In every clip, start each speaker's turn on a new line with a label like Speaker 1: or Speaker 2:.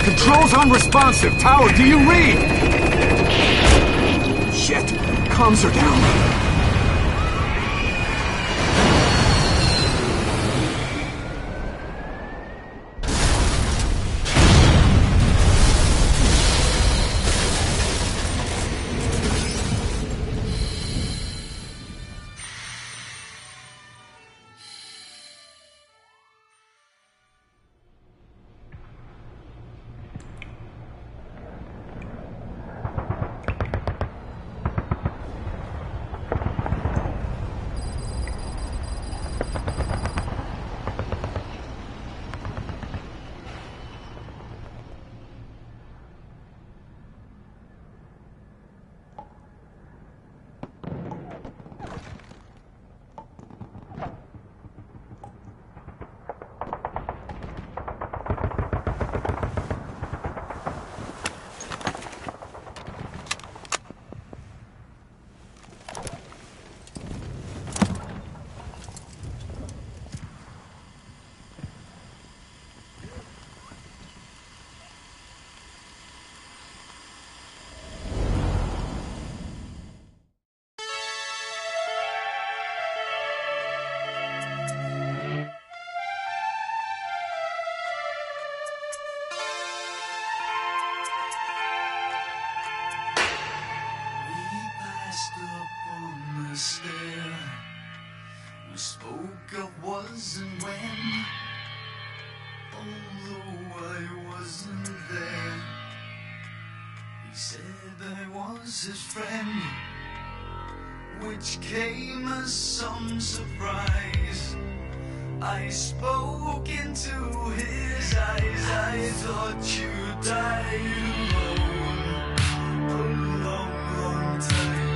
Speaker 1: Controls unresponsive. Tower, do you read? Shit. Comms are down.
Speaker 2: We spoke of was and when, although I wasn't there. He said I was his friend, which came as some surprise. I spoke into his eyes. I thought you died alone a long, long time.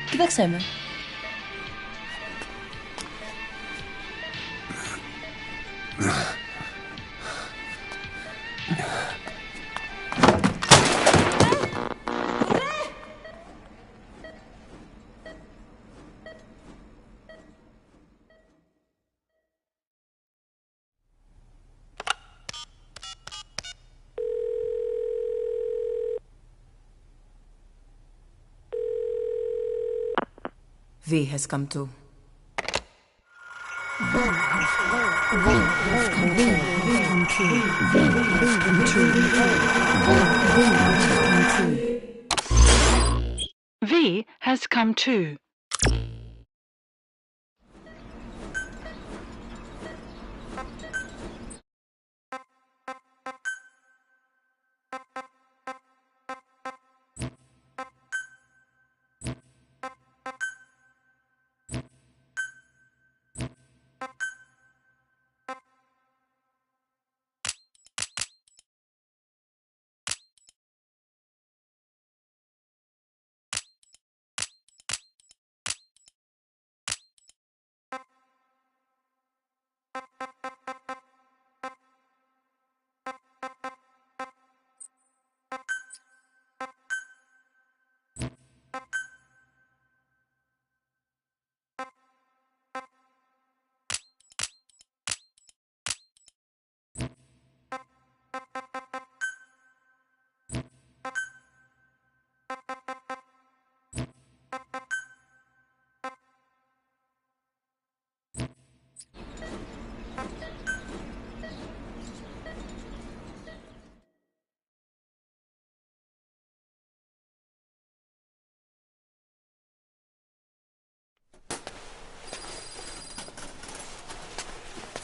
Speaker 3: O que chcemy?
Speaker 4: V has come to.
Speaker 5: V has come too.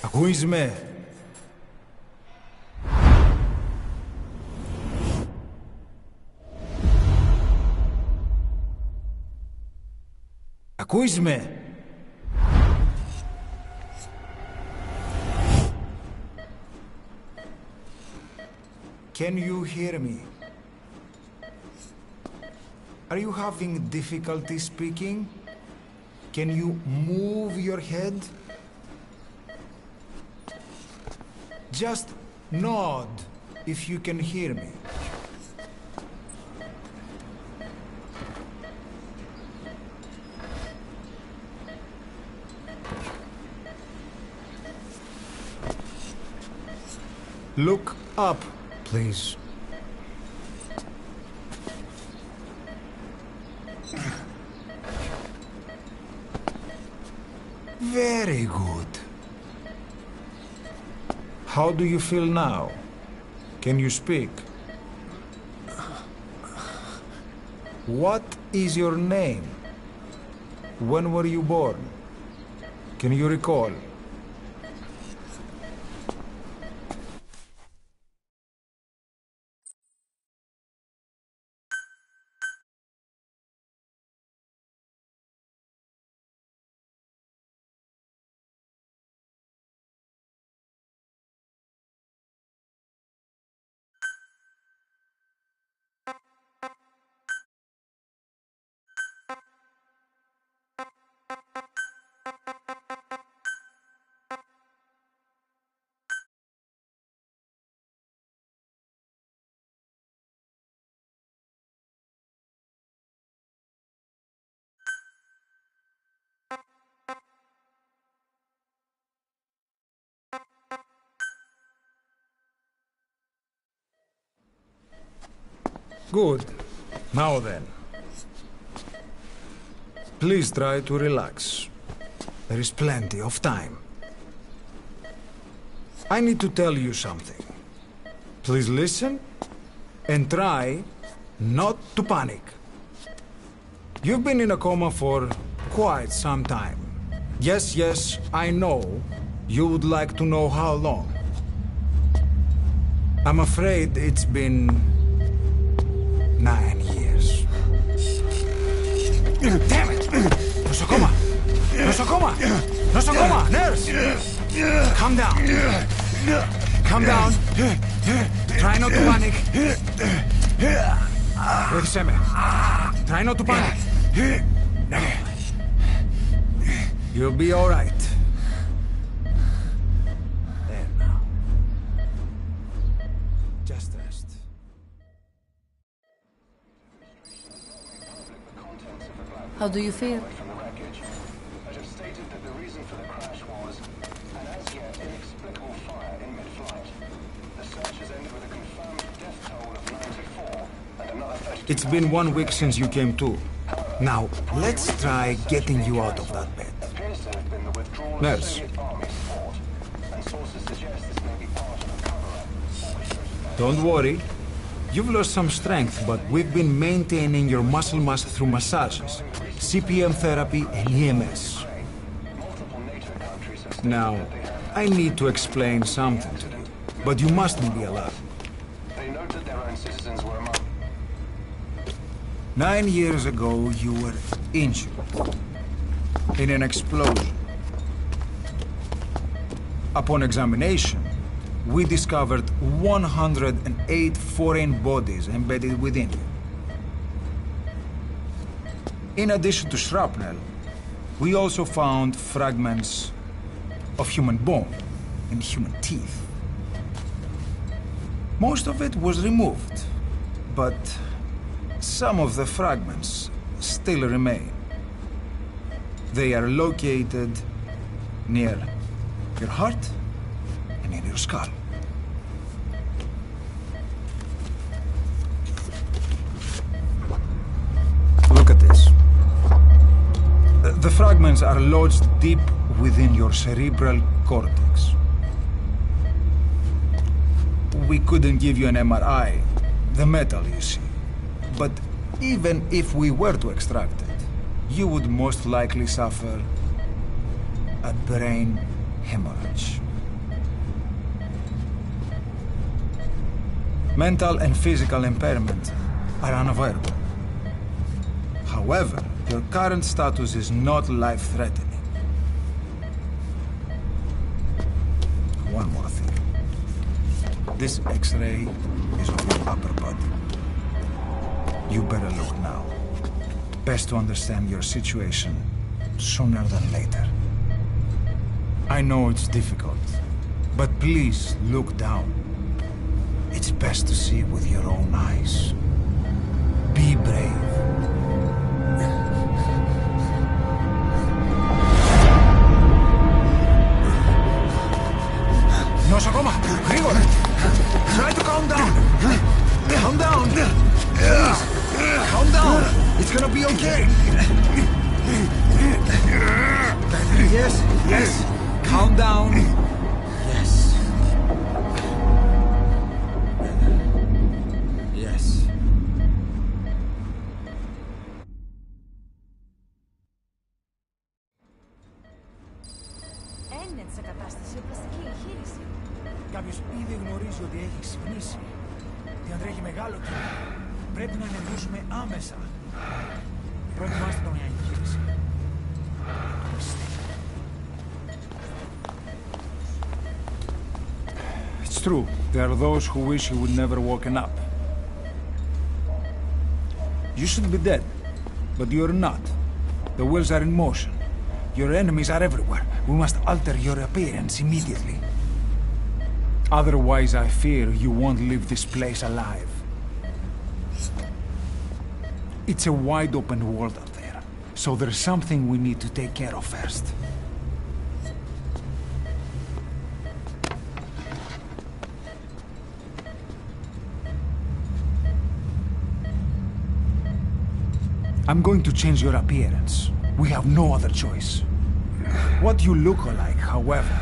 Speaker 4: Ακούεις με? Ακούεις με? Can you hear me? Are you having difficulty speaking? Can you move your head? Just nod if you can hear me. Look up, please. Very good. How do you feel now? Can you speak? What is your name? When were you born? Can you recall? Good. Now then. Please try to relax. There is plenty of time. I need to tell you something. Please listen and try not to panic. You've been in a coma for quite some time. Yes, I know you would like to know how long. I'm afraid it's been 9 years. Damn it! Nosocoma! Nosocoma! Nosocoma! Nurse! Calm down. Calm down. Try not to panic. Βοήθησέ με. Try not to panic. Now. You'll be all right. There now. Just rest.
Speaker 3: How do you feel?
Speaker 6: From the wreckage, but have stated that the reason for the crash was an as yet inexplicable fire in mid-flight. The search has ended with a confirmed death toll of 94 and another 32.
Speaker 4: It's been 1 week since you came to. Now, let's try getting you out of that bed.
Speaker 6: Appears to have been the withdrawal of
Speaker 4: Nurse.
Speaker 6: Soviet army support, and sources suggest this may be part of a cover-up orchestrated.
Speaker 4: Don't worry. You've lost some strength, but we've been maintaining your muscle mass through massages, CPM therapy, and EMS.
Speaker 6: Multiple NATO countries have stated
Speaker 4: Now,
Speaker 6: that they have.
Speaker 4: I need to explain something to you, but you mustn't be alarmed.
Speaker 6: They noted their own citizens were among.
Speaker 4: 9 years ago, you were injured in an explosion. Upon examination, we discovered 108 foreign bodies embedded within you. In addition to shrapnel, we also found fragments of human bone and human teeth. Most of it was removed, but some of the fragments still remain. They are located near your heart and in your skull. Look at this. The fragments are lodged deep within your cerebral cortex. We couldn't give you an MRI, the metal, you see. But even if we were to extract it, you would most likely suffer a brain hemorrhage. Mental and physical impairment are unavoidable. However, your current status is not life-threatening. One more thing. This X-ray is of your upper body. You better look now. Best to understand your situation sooner than later. I know it's difficult, but please look down. It's best to see with your own eyes. Be brave. Nosokoma, Grigor! Try to calm down! Calm down! Please! Calm down! It's gonna be okay! Yes, yes! Calm down! Yes. Yes.
Speaker 7: Έννεν σε κατάσταση οπλαστική εγχείρηση.
Speaker 8: Κάποιος ήδη γνωρίζει ότι έχει ξυπνήσει. Διαντρέχει μεγάλο κίνημα. Πρέπει να ενεργήσουμε άμεσα. Προετοιμάστε το μια εγχείρηση.
Speaker 4: It's true. There are those who wish you would never woken up. You should be dead, but you're not. The wheels are in motion. Your enemies are everywhere. We must alter your appearance immediately. Otherwise, I fear you won't leave this place alive. It's a wide open world out there, so there's something we need to take care of first. I'm going to change your appearance. We have no other choice. What you look like, however,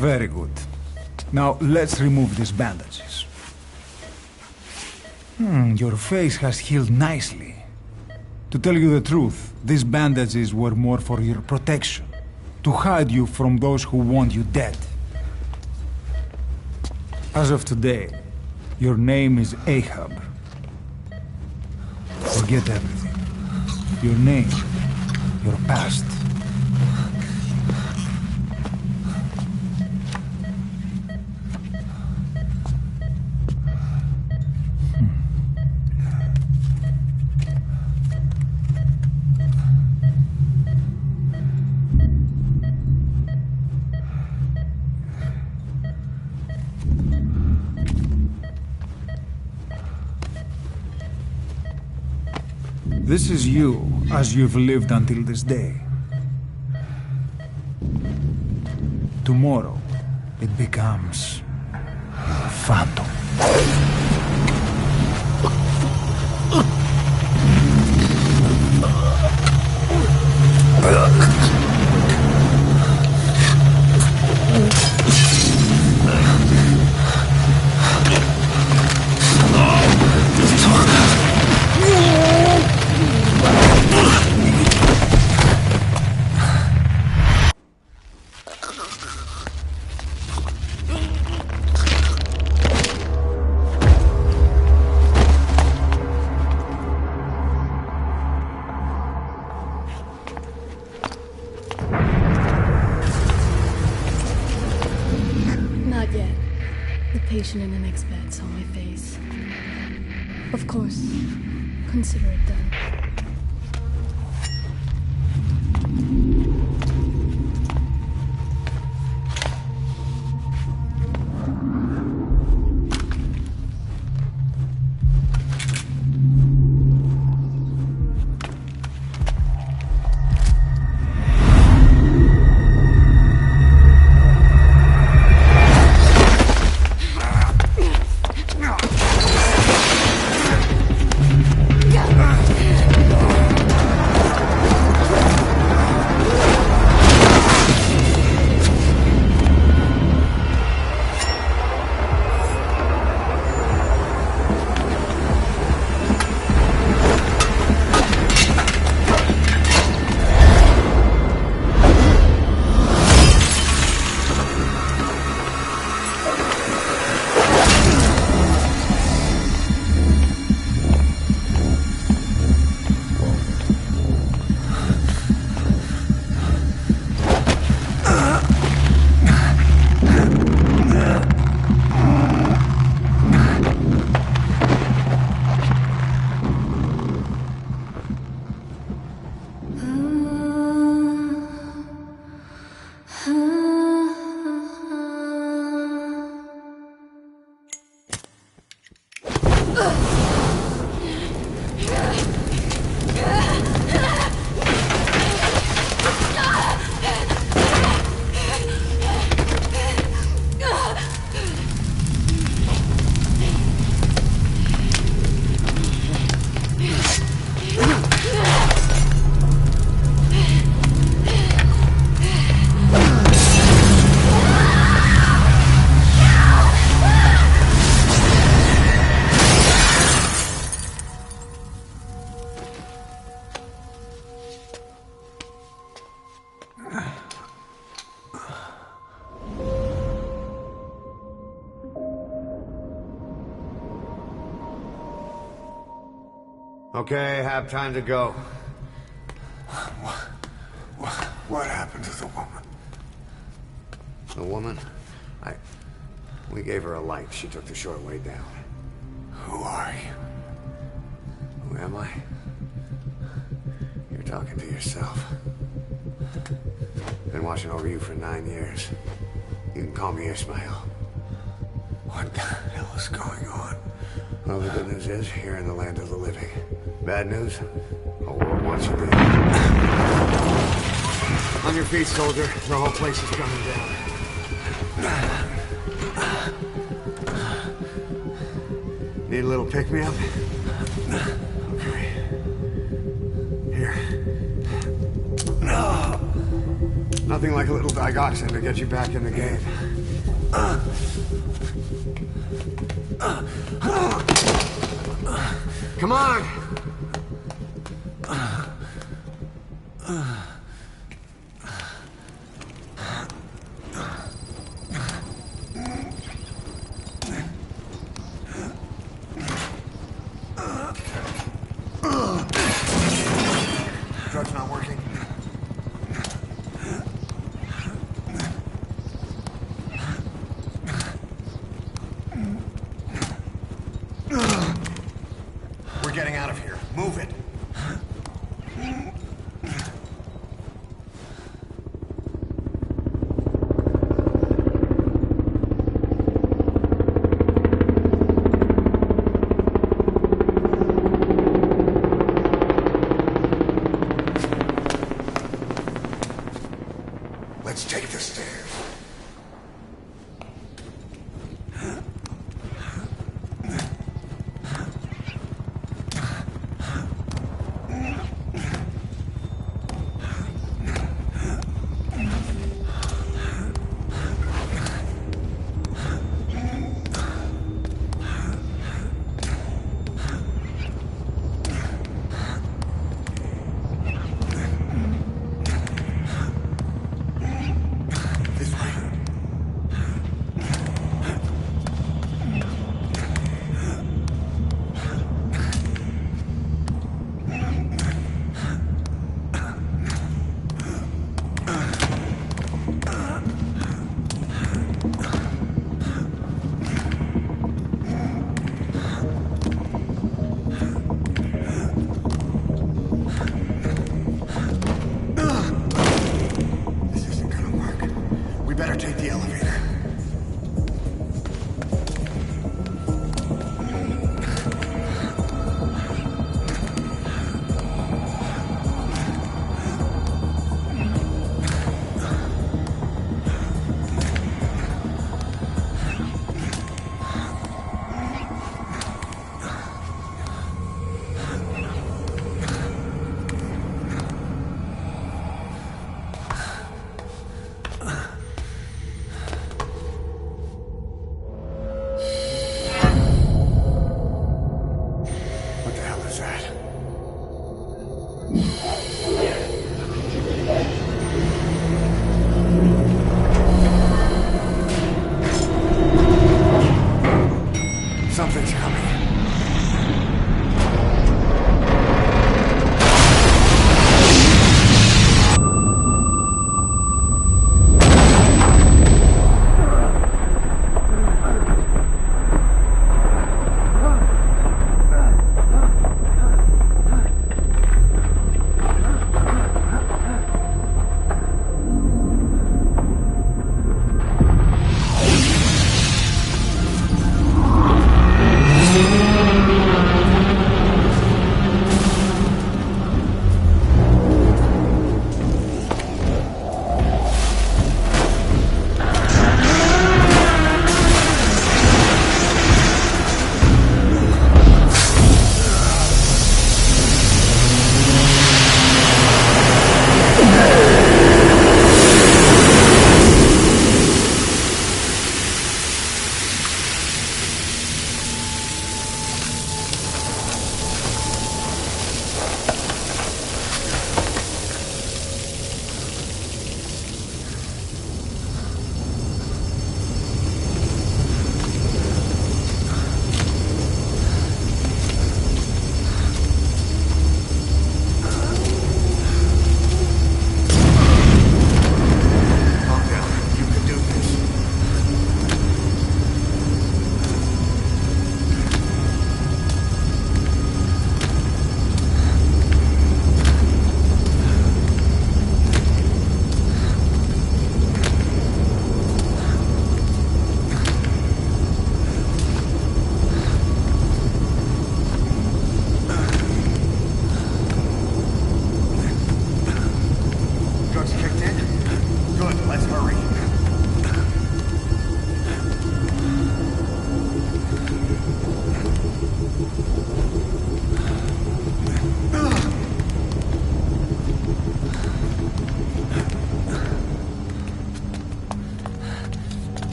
Speaker 4: Very good. Now let's remove these bandages. Your face has healed nicely. To tell you the truth, these bandages were more for your protection, to hide you from those who want you dead. As of today, your name is Ahab. Forget everything. Your name, your past. This is you, as you've lived until this day. Tomorrow, it becomes Phantom.
Speaker 3: Not yet. The patient in the next bed saw my face. Of course. Consider it done.
Speaker 9: Okay, have time to go.
Speaker 1: What happened to the woman?
Speaker 9: The woman? We gave her a light. She took the short way down.
Speaker 1: Who are you?
Speaker 9: Who am I? You're talking to yourself. Been watching over you for 9 years. You can call me Ishmael.
Speaker 1: What the hell is going on?
Speaker 9: Well, the good news is, you're in the land of the living. Bad news? A world wants you dead. On your feet, soldier. The whole place is coming down. Need a little pick-me-up? Okay. Here. Nothing like a little digoxin to get you back in the game. Come on! Drug's not working. We're getting out of here. Move it.
Speaker 1: Let's take the stairs. This way. This isn't gonna work. We better take the elevator.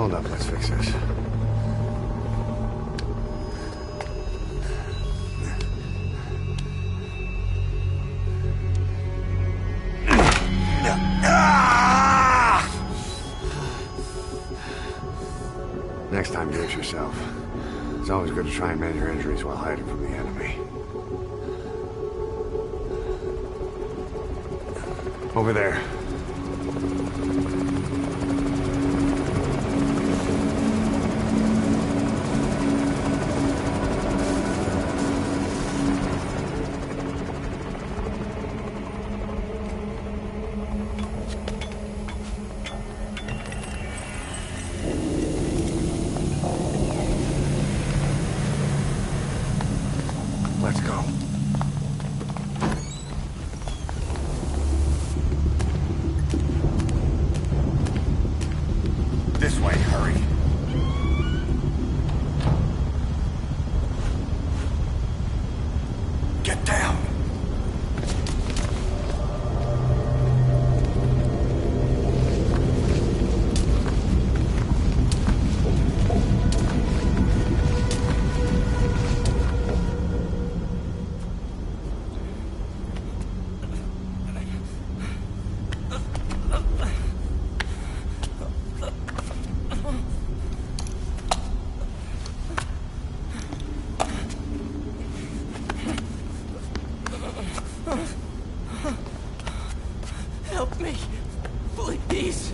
Speaker 9: Hold up, let's fix this. Next time, brace yourself. It's always good to try and mend your injuries while hiding from the enemy. Over there. Let's go.
Speaker 1: This way, hurry. Get down.
Speaker 8: Help me, please.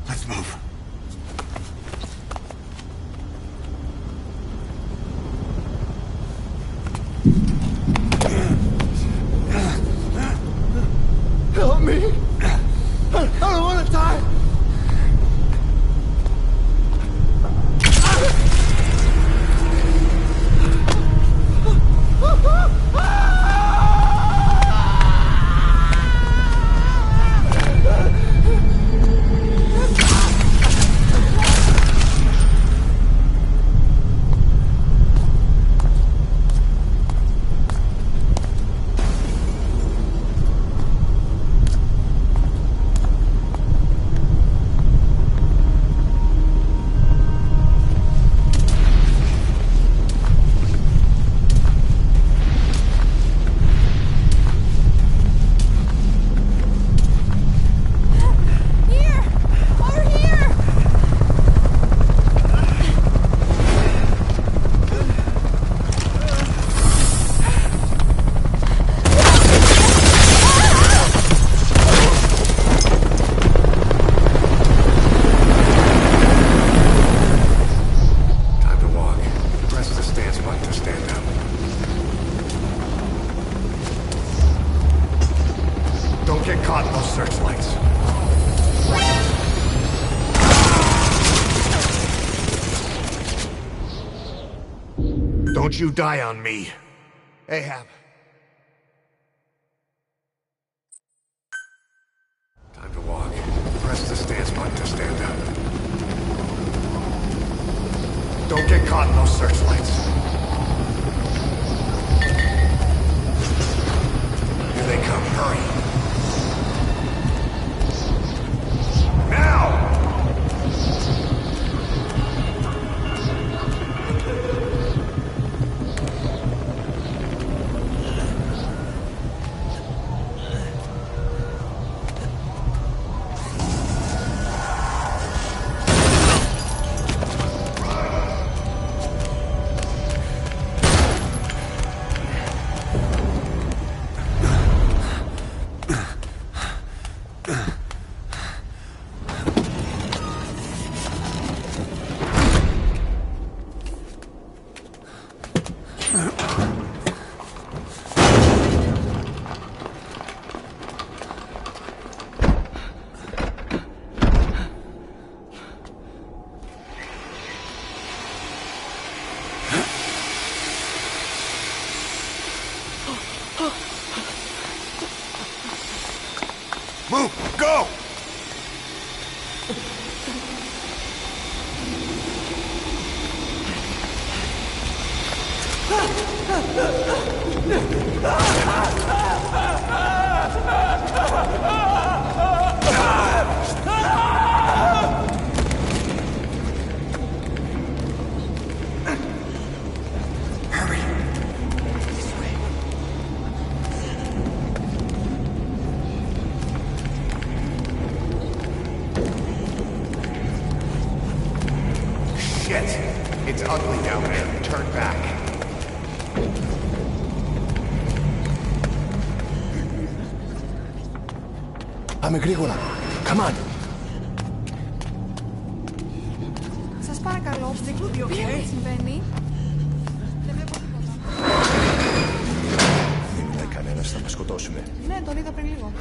Speaker 1: Let's move.
Speaker 2: Help me! I don't want to die!
Speaker 1: Searchlights. Don't you die on me, Ahab. Time to walk. Press the stance button to stand up. Don't get caught in those searchlights. Here they come. Hurry. Move! Go!
Speaker 9: Shit! It's ugly down there. Turn back.
Speaker 1: Πάμε γρήγορα. Come on.
Speaker 7: Σας παρακαλώ, δεν τι συμβαίνει. Δεν βλέπω τίποτα.
Speaker 1: Δεν μιλάει κανένας, θα μας σκοτώσουνε.
Speaker 7: Ναι, τον είδα πριν λίγο.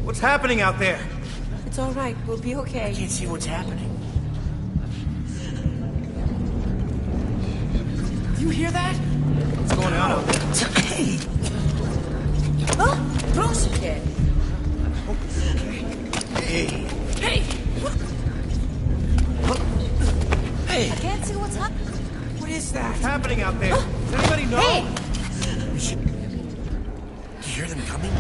Speaker 8: What's happening out there?
Speaker 7: It's all right, we'll be okay.
Speaker 8: I can't see what's happening. Do you hear that? What's going on out there? Hey!
Speaker 7: Oh, πρόσεχε!
Speaker 8: Hey!
Speaker 7: Hey!
Speaker 8: Hey!
Speaker 7: I can't see what's happening.
Speaker 8: What is that? What's happening out there? Does anybody know?
Speaker 7: Hey!
Speaker 8: We should... Do you hear them coming?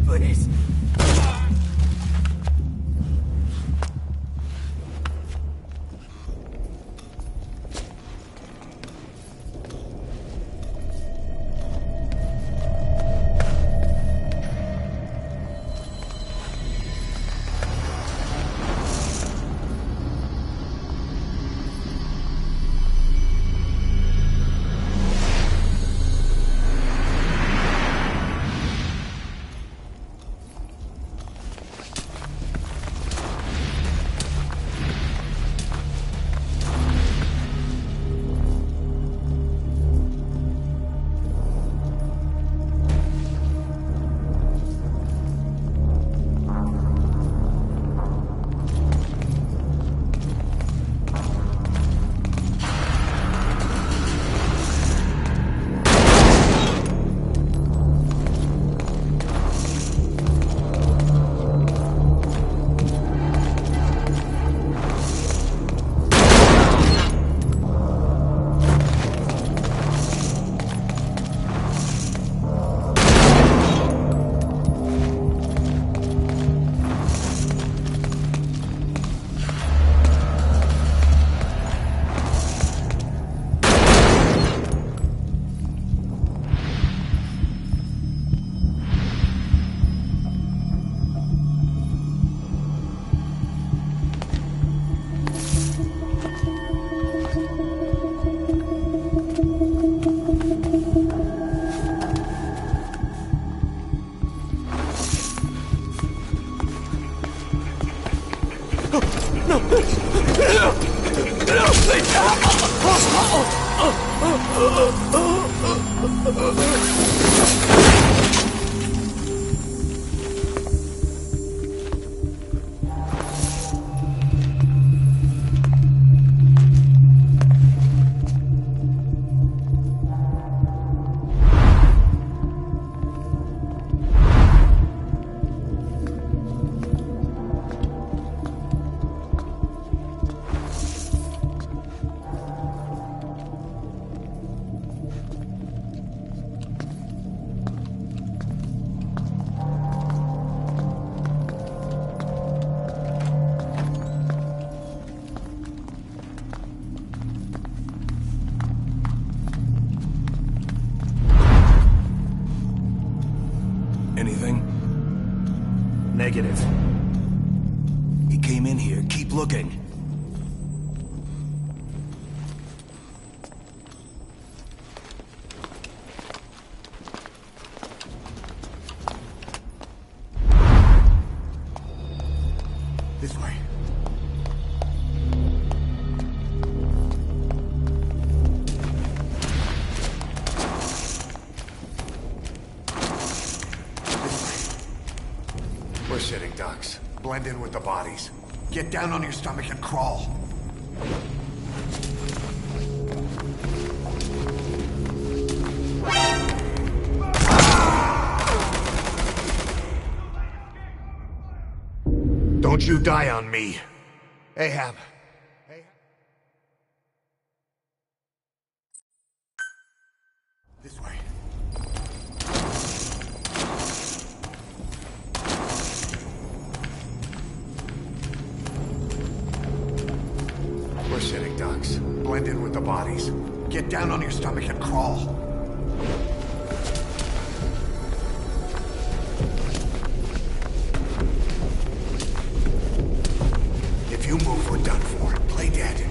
Speaker 8: Please.
Speaker 2: Negative. He came in here. Keep looking. This way.
Speaker 9: We're sitting ducks. Blend in with the bodies. Get down on your stomach and crawl. Don't you die on me. Ahab. This way. We're sitting ducks. Blend in with the bodies. Get down on your stomach and crawl. If you move, we're done for. Play dead.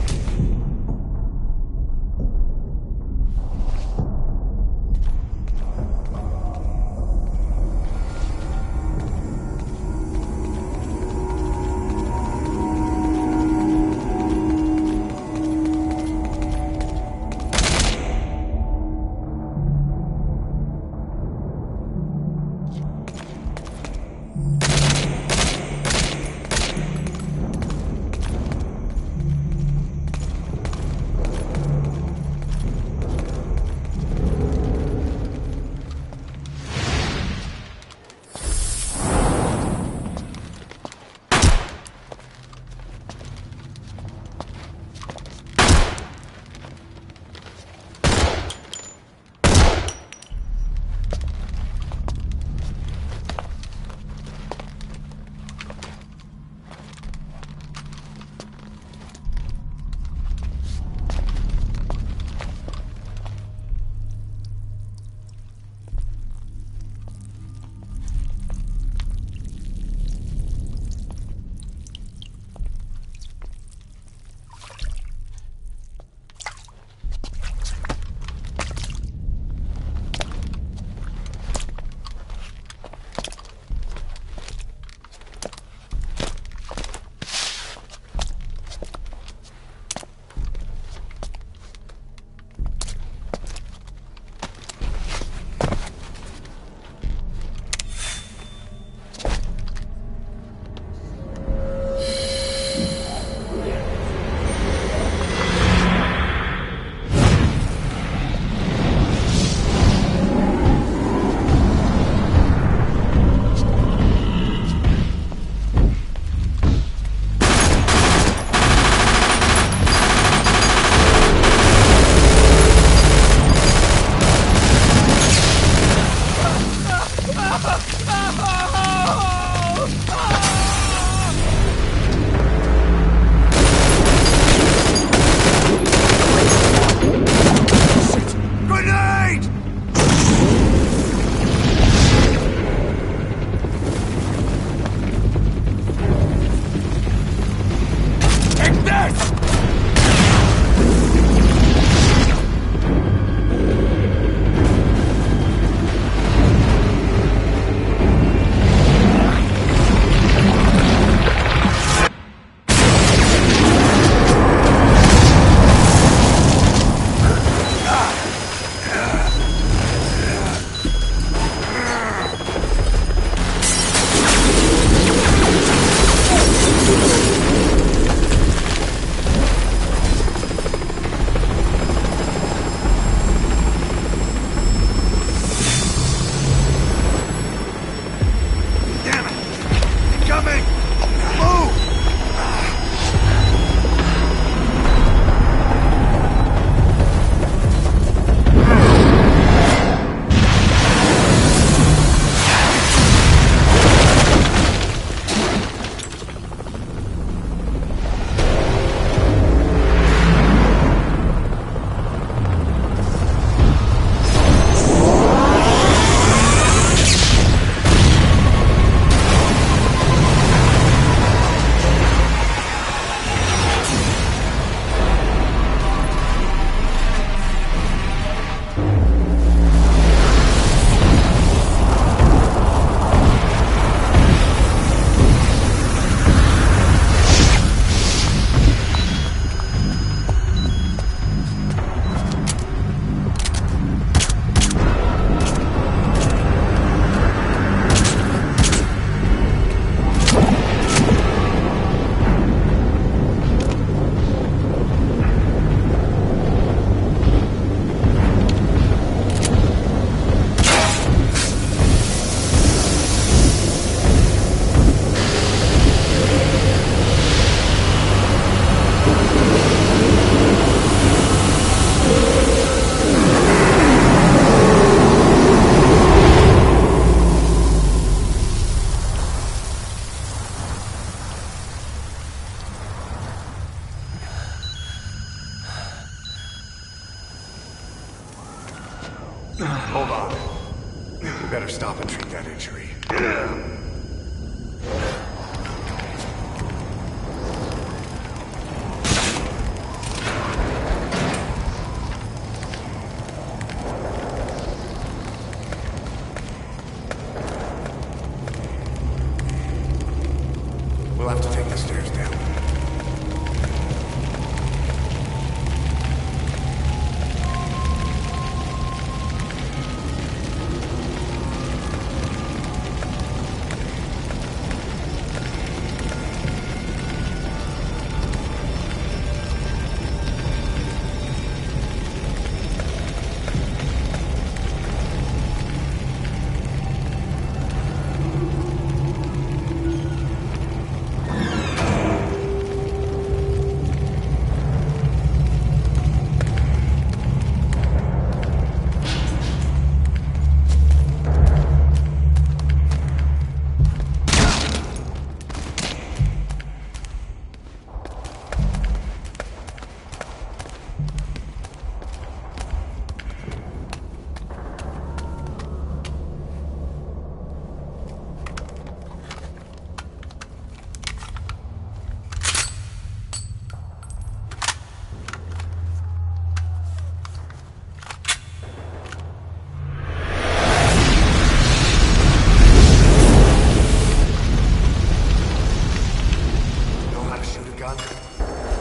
Speaker 9: Hold on. We better stop and treat that injury. We'll have to take the stairs down.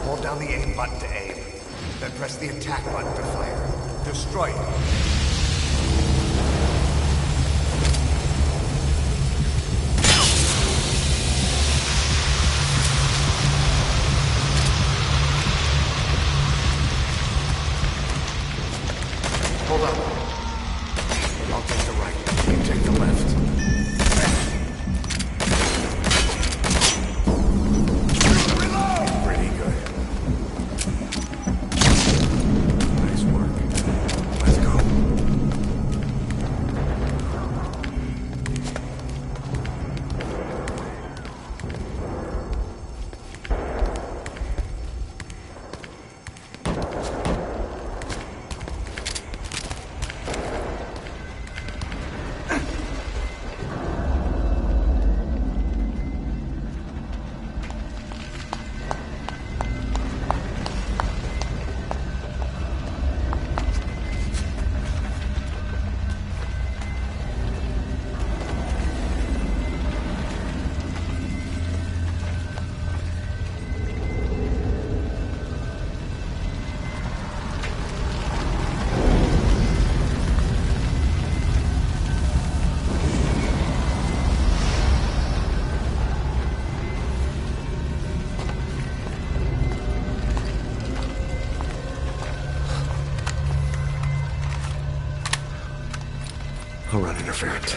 Speaker 9: Hold down the aim button to aim. Then press the attack button to fire. Destroy it. Hold up. I'll take the right. You take the left. Pretty good. Nice work. Let's go. I'll run interference.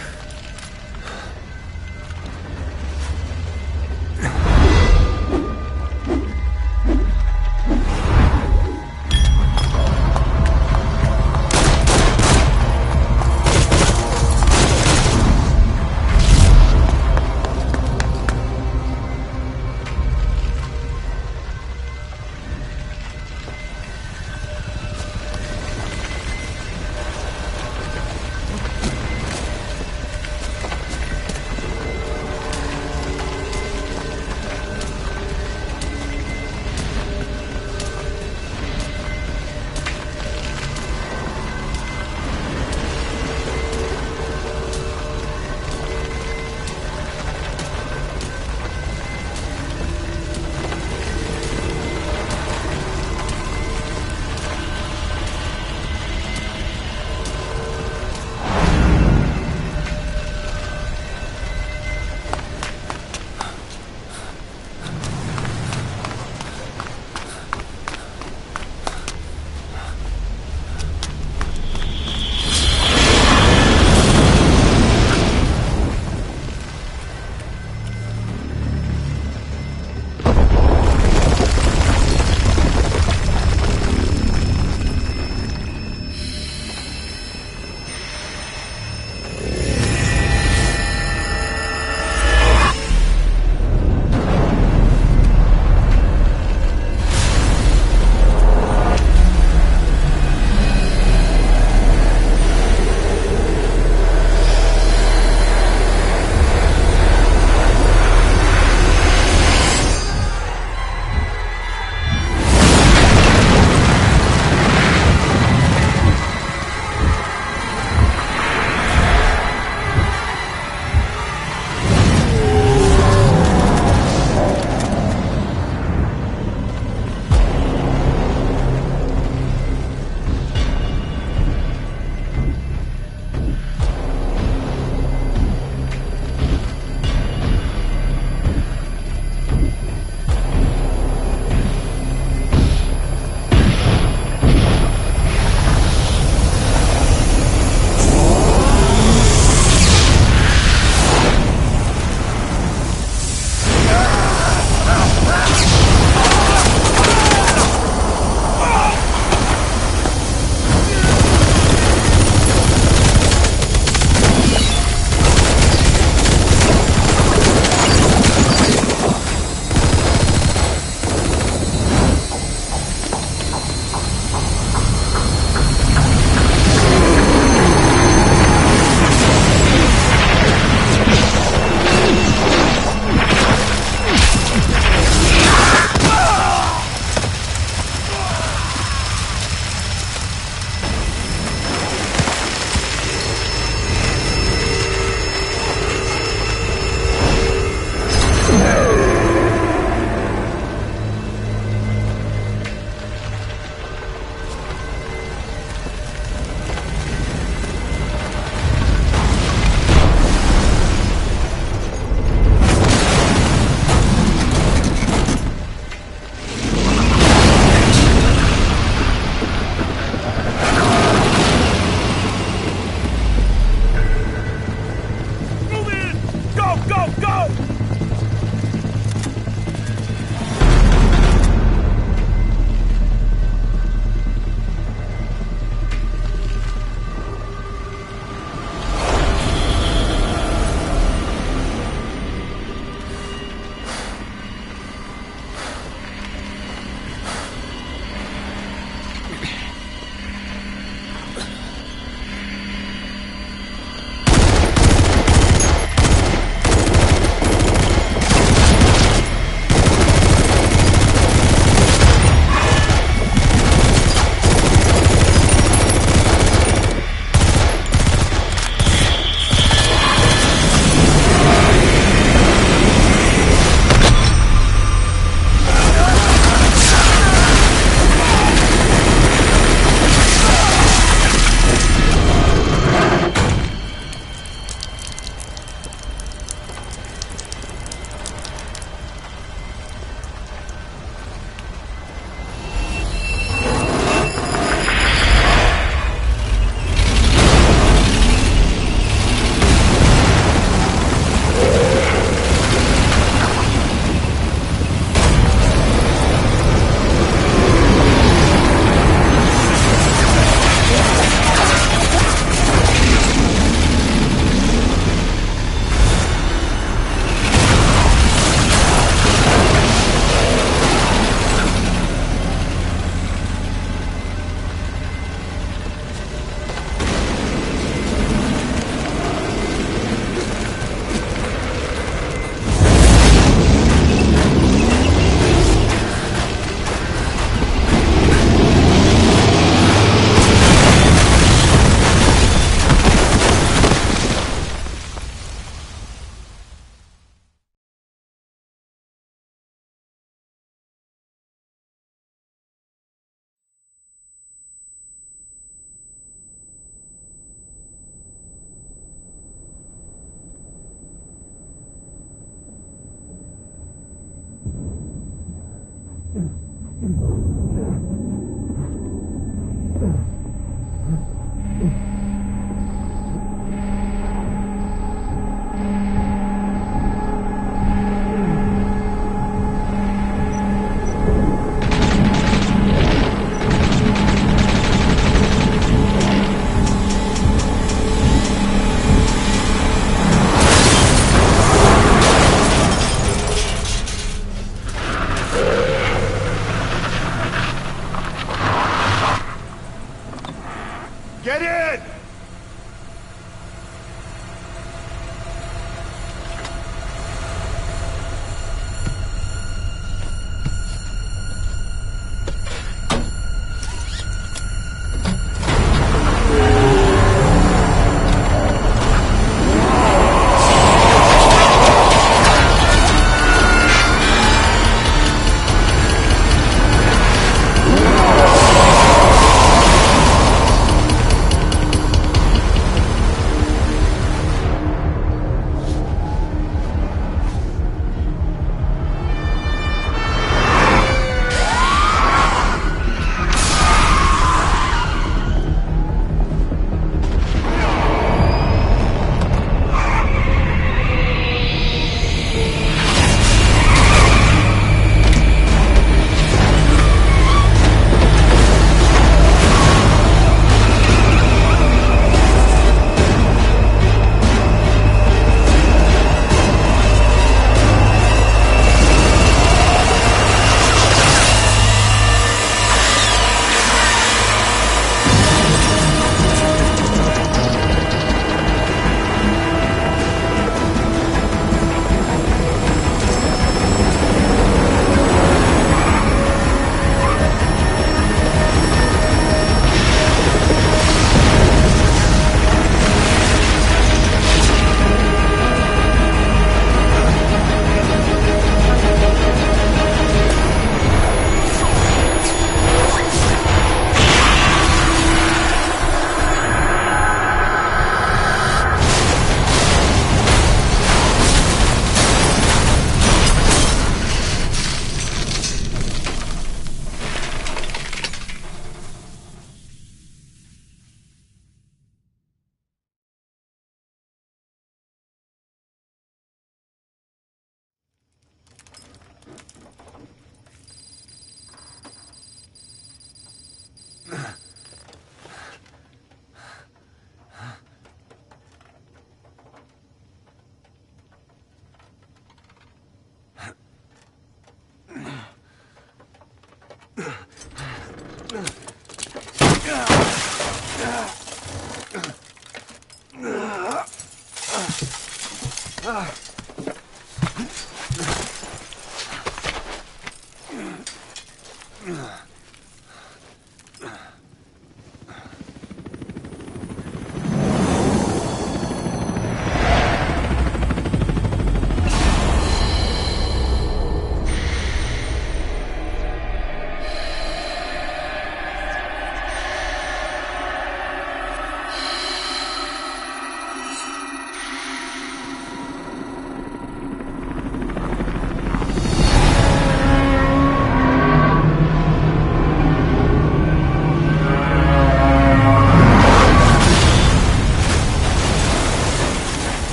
Speaker 2: Get in!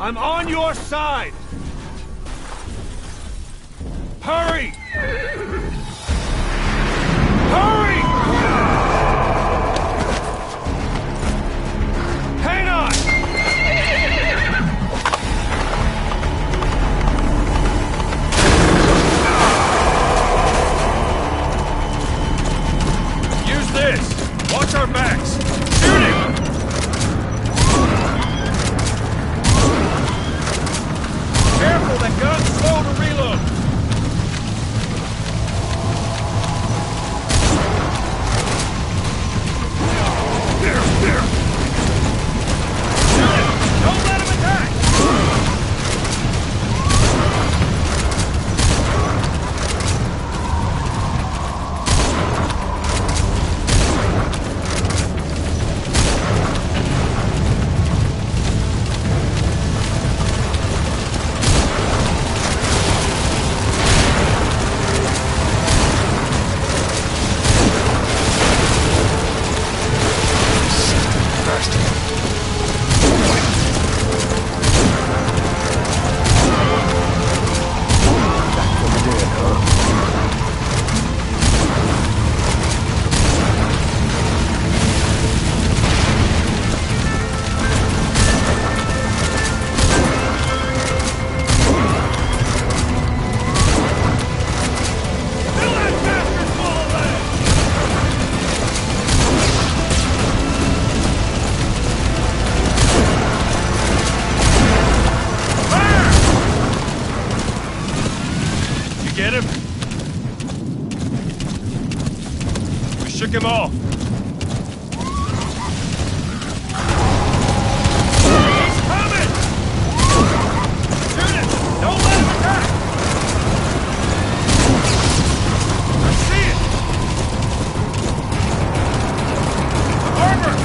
Speaker 10: I'm on your side! Hurry! Hurry! Hang on! Use this! Watch our backs! Shooting! Careful, that gun's slow to reload! get him? We shook him off. He's coming! Shoot him! Don't let him attack! I see it! Armor!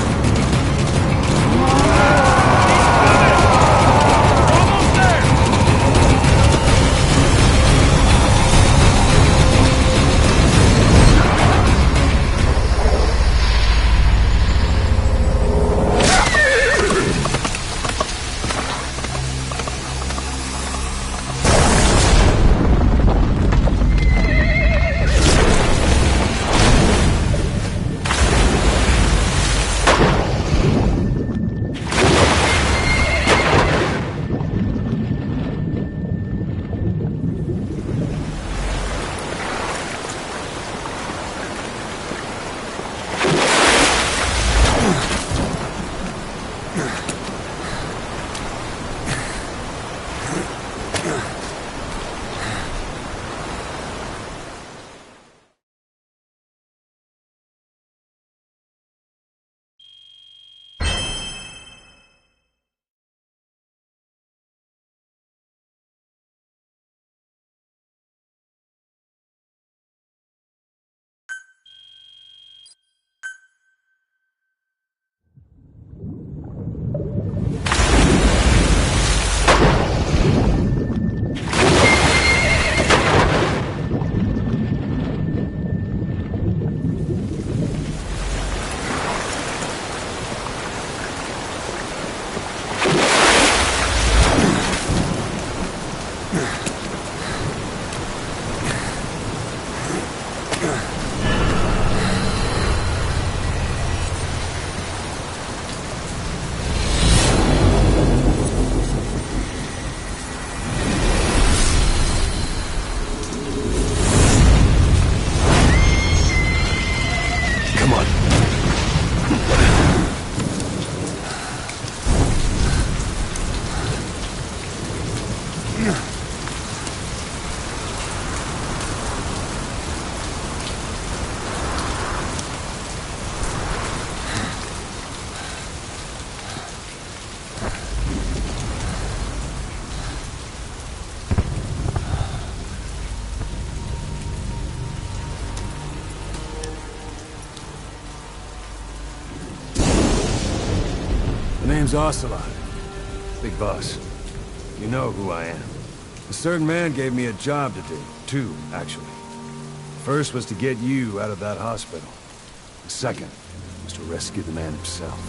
Speaker 11: Name's Ocelot. Big boss. You know who I am. A certain man gave me a job to do. Two, actually. First was to get you out of that hospital. The second was to rescue the man himself.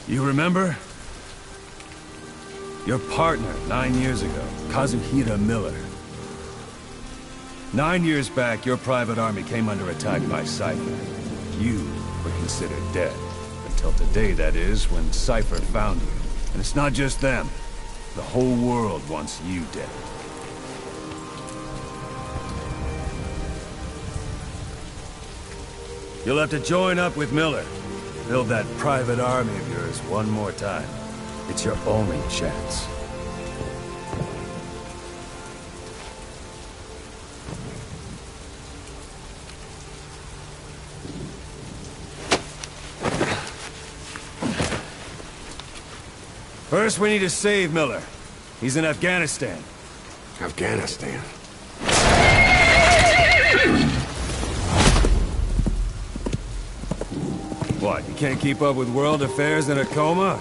Speaker 11: You remember? Your partner 9 years ago, Kazuhira Miller. 9 years back, your private army came under attack by Cypher. You were considered dead. Until today, that is, when Cypher found you. And it's not just them. The whole world wants you dead. You'll have to join up with Miller. Build that private army of yours one more time. It's your only chance. First, we need to save Miller. He's in Afghanistan.
Speaker 9: Afghanistan?
Speaker 11: What, you can't keep up with world affairs in a coma?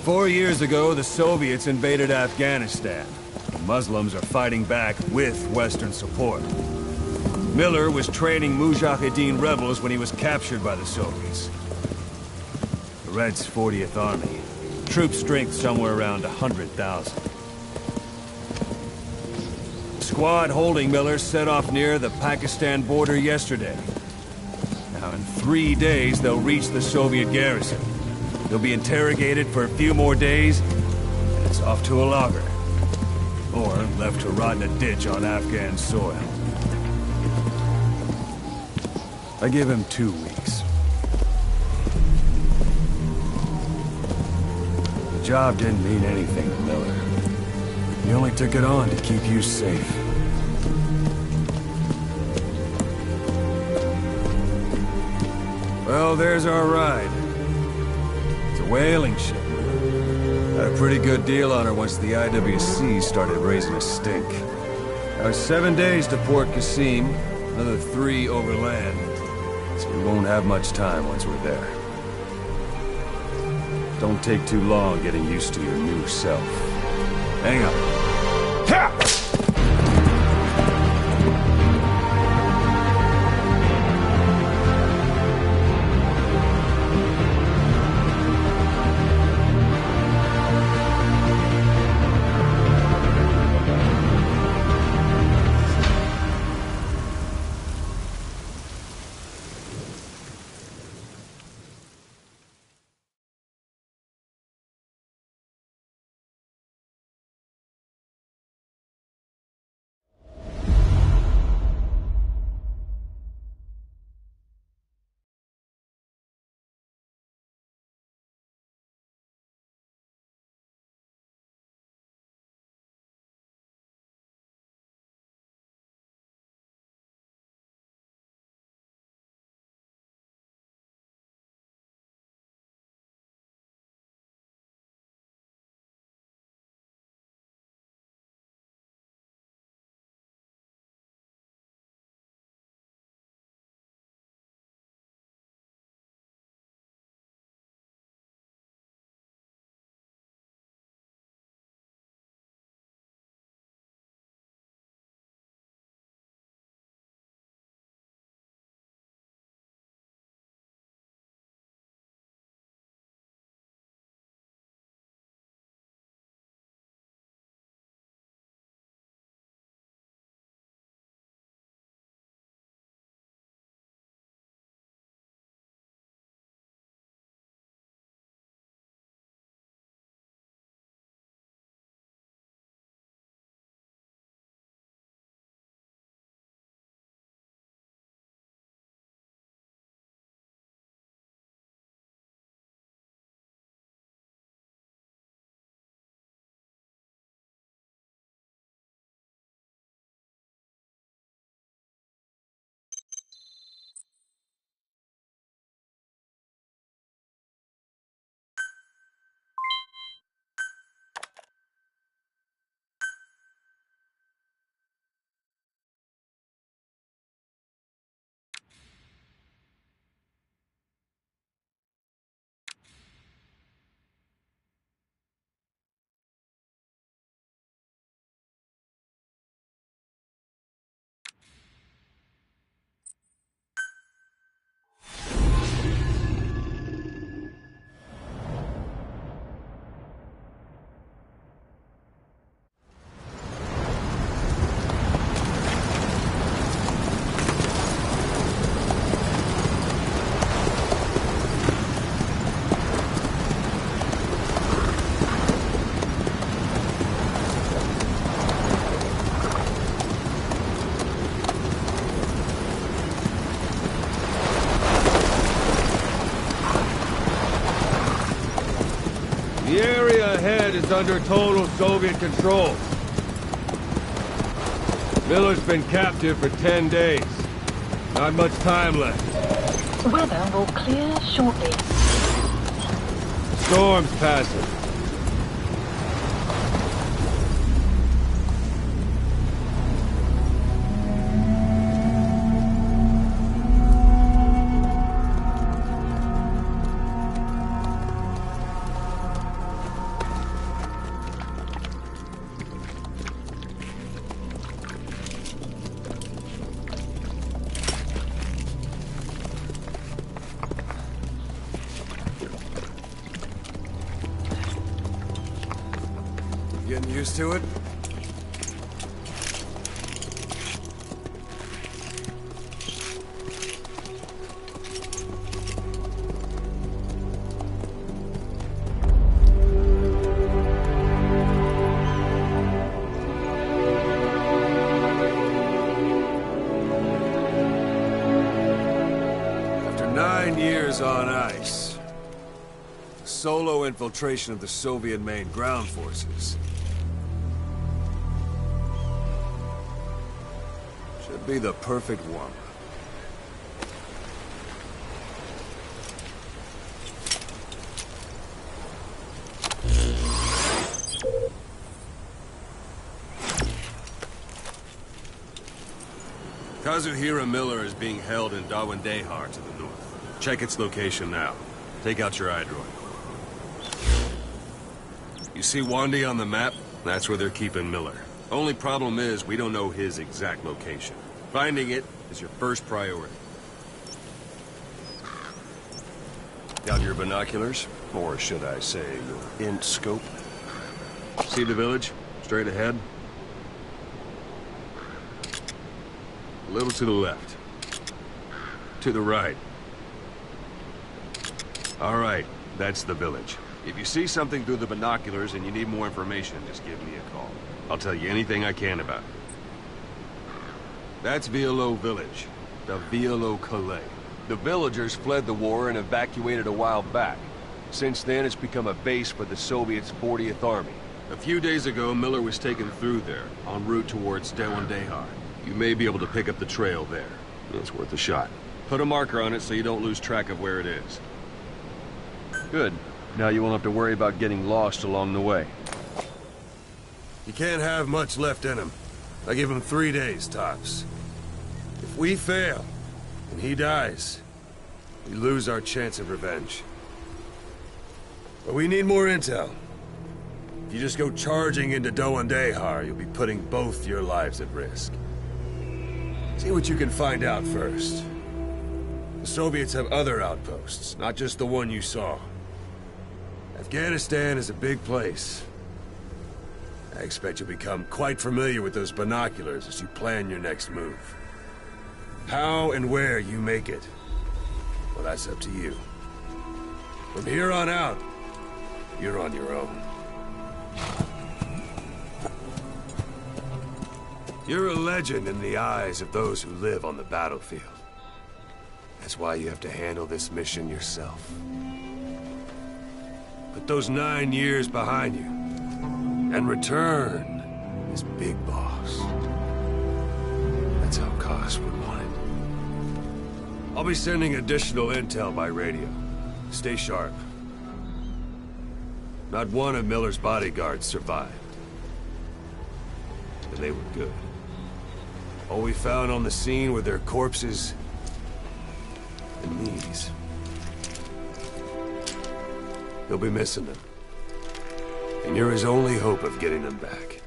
Speaker 11: 4 years ago, the Soviets invaded Afghanistan. The Muslims are fighting back with Western support. Miller was training Mujahideen rebels when he was captured by the Soviets. The Red's 40th Army. Troop strength somewhere around 100,000. The squad holding Miller set off near the Pakistan border yesterday. Now in 3 days, they'll reach the Soviet garrison. They'll be interrogated for a few more days, and it's off to a lager. Or left to rot in a ditch on Afghan soil. I give him 2 weeks. job didn't mean anything to Miller. He only took it on to keep you safe. Well, there's our ride. It's a whaling ship. Had a pretty good deal on her once the IWC started raising a stink. Now 7 days to Port Qasim, another 3 overland. So we won't have much time once we're there. Don't take too long getting used to your new self. Hang on. Ha!
Speaker 12: The area ahead is under total Soviet control. Miller's been captive for 10 days. Not much time left.
Speaker 5: Weather will clear shortly.
Speaker 12: Storm's passing.
Speaker 11: Getting used to it? After 9 years on ice, solo infiltration of the Soviet main ground forces. Should be the perfect warm-up. Kazuhira Miller is being held in Dawandehar to the north. Check its location now. Take out your iDroid. You see Wandi on the map? That's where they're keeping Miller. Only problem is, we don't know his exact location. Finding it is your first priority. Got your binoculars? Or should I say, your int scope? See the village? Straight ahead? A little to the left. To the right. All right, that's the village. If you see something through the binoculars and you need more information, just give me a call. I'll tell you anything I can about it. That's Violo Village. The Violo Calais. The villagers fled the war and evacuated a while back. Since then, it's become a base for the Soviets' 40th Army. A few days ago, Miller was taken through there, en route towards Dawandehar. You may be able to pick up the trail there. It's worth a shot. Put a marker on it so you don't lose track of where it is. Good. Now you won't have to worry about getting lost along the way.
Speaker 10: You can't have much left in him. I give him 3 days, tops. If we fail, and he dies, we lose our chance of revenge. But we need more intel. If you just go charging into Dawandehar, you'll be putting both your lives at risk. See what you can find out first. The Soviets have other outposts, not just the one you saw. Afghanistan is a big place. I expect you'll become quite familiar with those binoculars as you plan your next move. How and where you make it, well, that's up to you. From here on out, you're on your own. You're a legend in the eyes of those who live on the battlefield. That's why you have to handle this mission yourself. Put those 9 years behind you, and return as Big Boss. That's how Koss would want it. I'll be sending additional intel by radio. Stay sharp. Not one of Miller's bodyguards survived. And they were good. All we found on the scene were their corpses and knees. You'll be missing them. And you're his only hope of getting them back.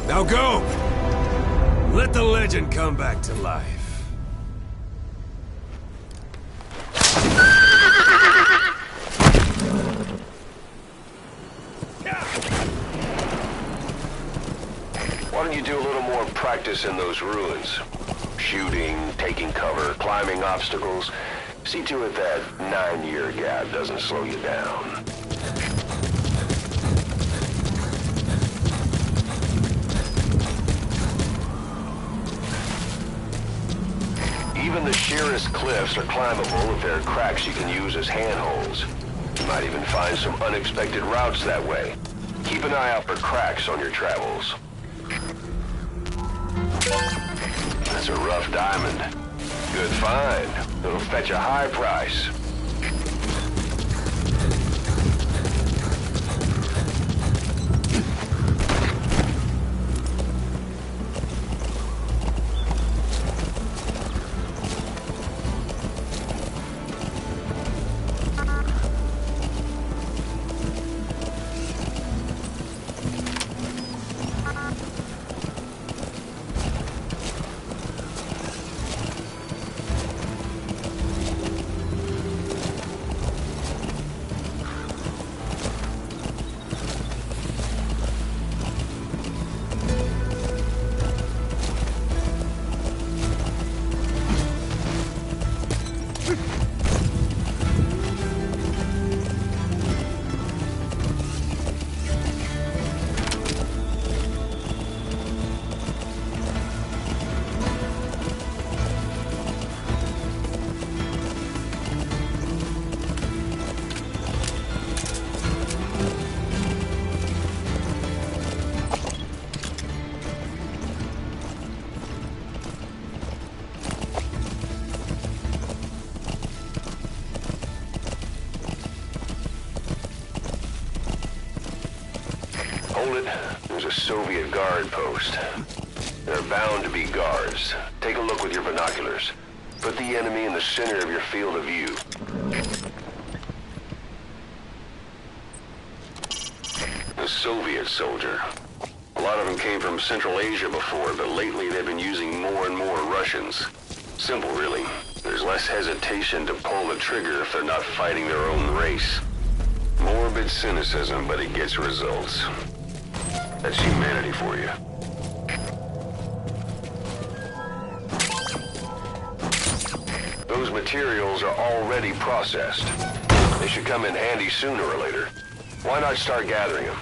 Speaker 10: Now go! Let the legend come back to life.
Speaker 6: Why don't you do a little more practice in those ruins? Shooting, taking cover, climbing obstacles. See to it that 9-year gap doesn't slow you down. Even the sheerest cliffs are climbable if there are cracks you can use as handholds. You might even find some unexpected routes that way. Keep an eye out for cracks on your travels. That's a rough diamond. Good find. It'll fetch a high price. Hold it. There's a Soviet guard post. There are bound to be guards. Take a look with your binoculars. Put the enemy in the center of your field of view. A Soviet soldier. A lot of them came from Central Asia before, but lately they've been using more and more Russians. Simple, really. There's less hesitation to pull the trigger if they're not fighting their own race. Morbid cynicism, but it gets results. That's humanity for you. Those materials are already processed. They should come in handy sooner or later. Why not start gathering them?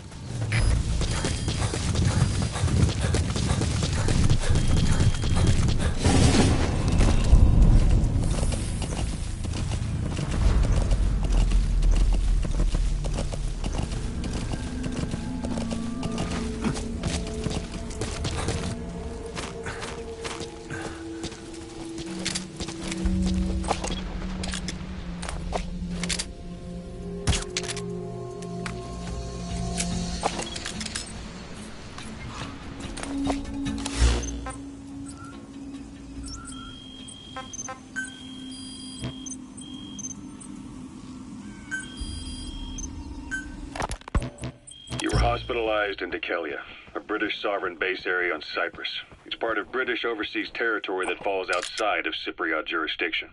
Speaker 13: Hospitalized in Dikelia, a British sovereign base area on Cyprus. It's part of British overseas territory that falls outside of Cypriot jurisdiction.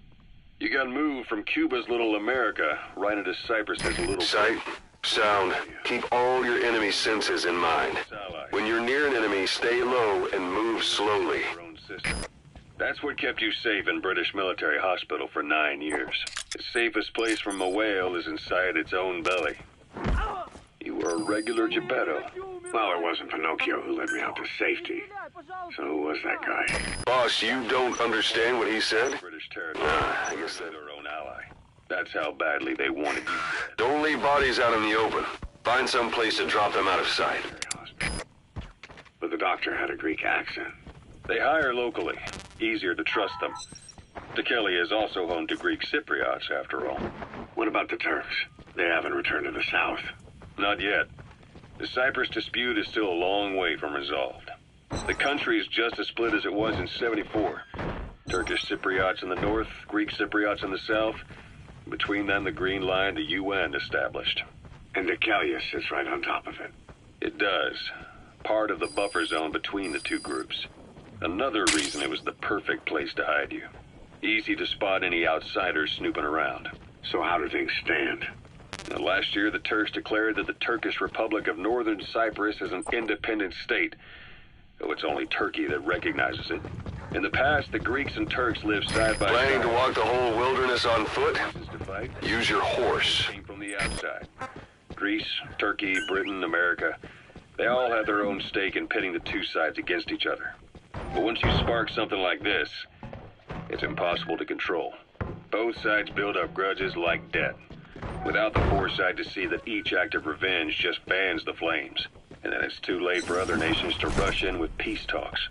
Speaker 13: You got moved from Cuba's Little America right into Cyprus's Little...
Speaker 6: Sight, sound, keep all your enemy senses in mind. When you're near an enemy, stay low and move slowly.
Speaker 13: That's what kept you safe in British military hospital for 9 years. The safest place from a whale is inside its own belly. You were a regular Geppetto.
Speaker 6: Well, it wasn't Pinocchio who led me out to safety. So who was that guy? Boss, you don't understand what he said?
Speaker 13: British territory. I guess they're their own ally. That's how badly they wanted you dead.
Speaker 6: Don't leave bodies out in the open. Find some place to drop them out of sight.
Speaker 13: But the doctor had a Greek accent. They hire locally. Easier to trust them. Dikelia is also home to Greek Cypriots, after all.
Speaker 6: What about the Turks? They haven't returned to the south.
Speaker 13: Not yet. The Cyprus dispute is still a long way from resolved. The country is just as split as it was in '74. Turkish Cypriots in the north, Greek Cypriots in the south. Between them, the Green Line, the UN established.
Speaker 6: And Dikelia sits right on top of it.
Speaker 13: It does. Part of the buffer zone between the two groups. Another reason it was the perfect place to hide you. Easy to spot any outsiders snooping around.
Speaker 6: So how do things stand?
Speaker 13: Now, last year, the Turks declared that the Turkish Republic of Northern Cyprus is an independent state, though it's only Turkey that recognizes it. In the past, the Greeks and Turks lived side by side.
Speaker 6: Planning to walk the whole wilderness on foot? Use your horse.
Speaker 13: Came from the outside. Greece, Turkey, Britain, America, they all have their own stake in pitting the two sides against each other. But once you spark something like this, it's impossible to control. Both sides build up grudges like debt, without the foresight to see that each act of revenge just fans the flames. And then it's too late for other nations to rush in with peace talks.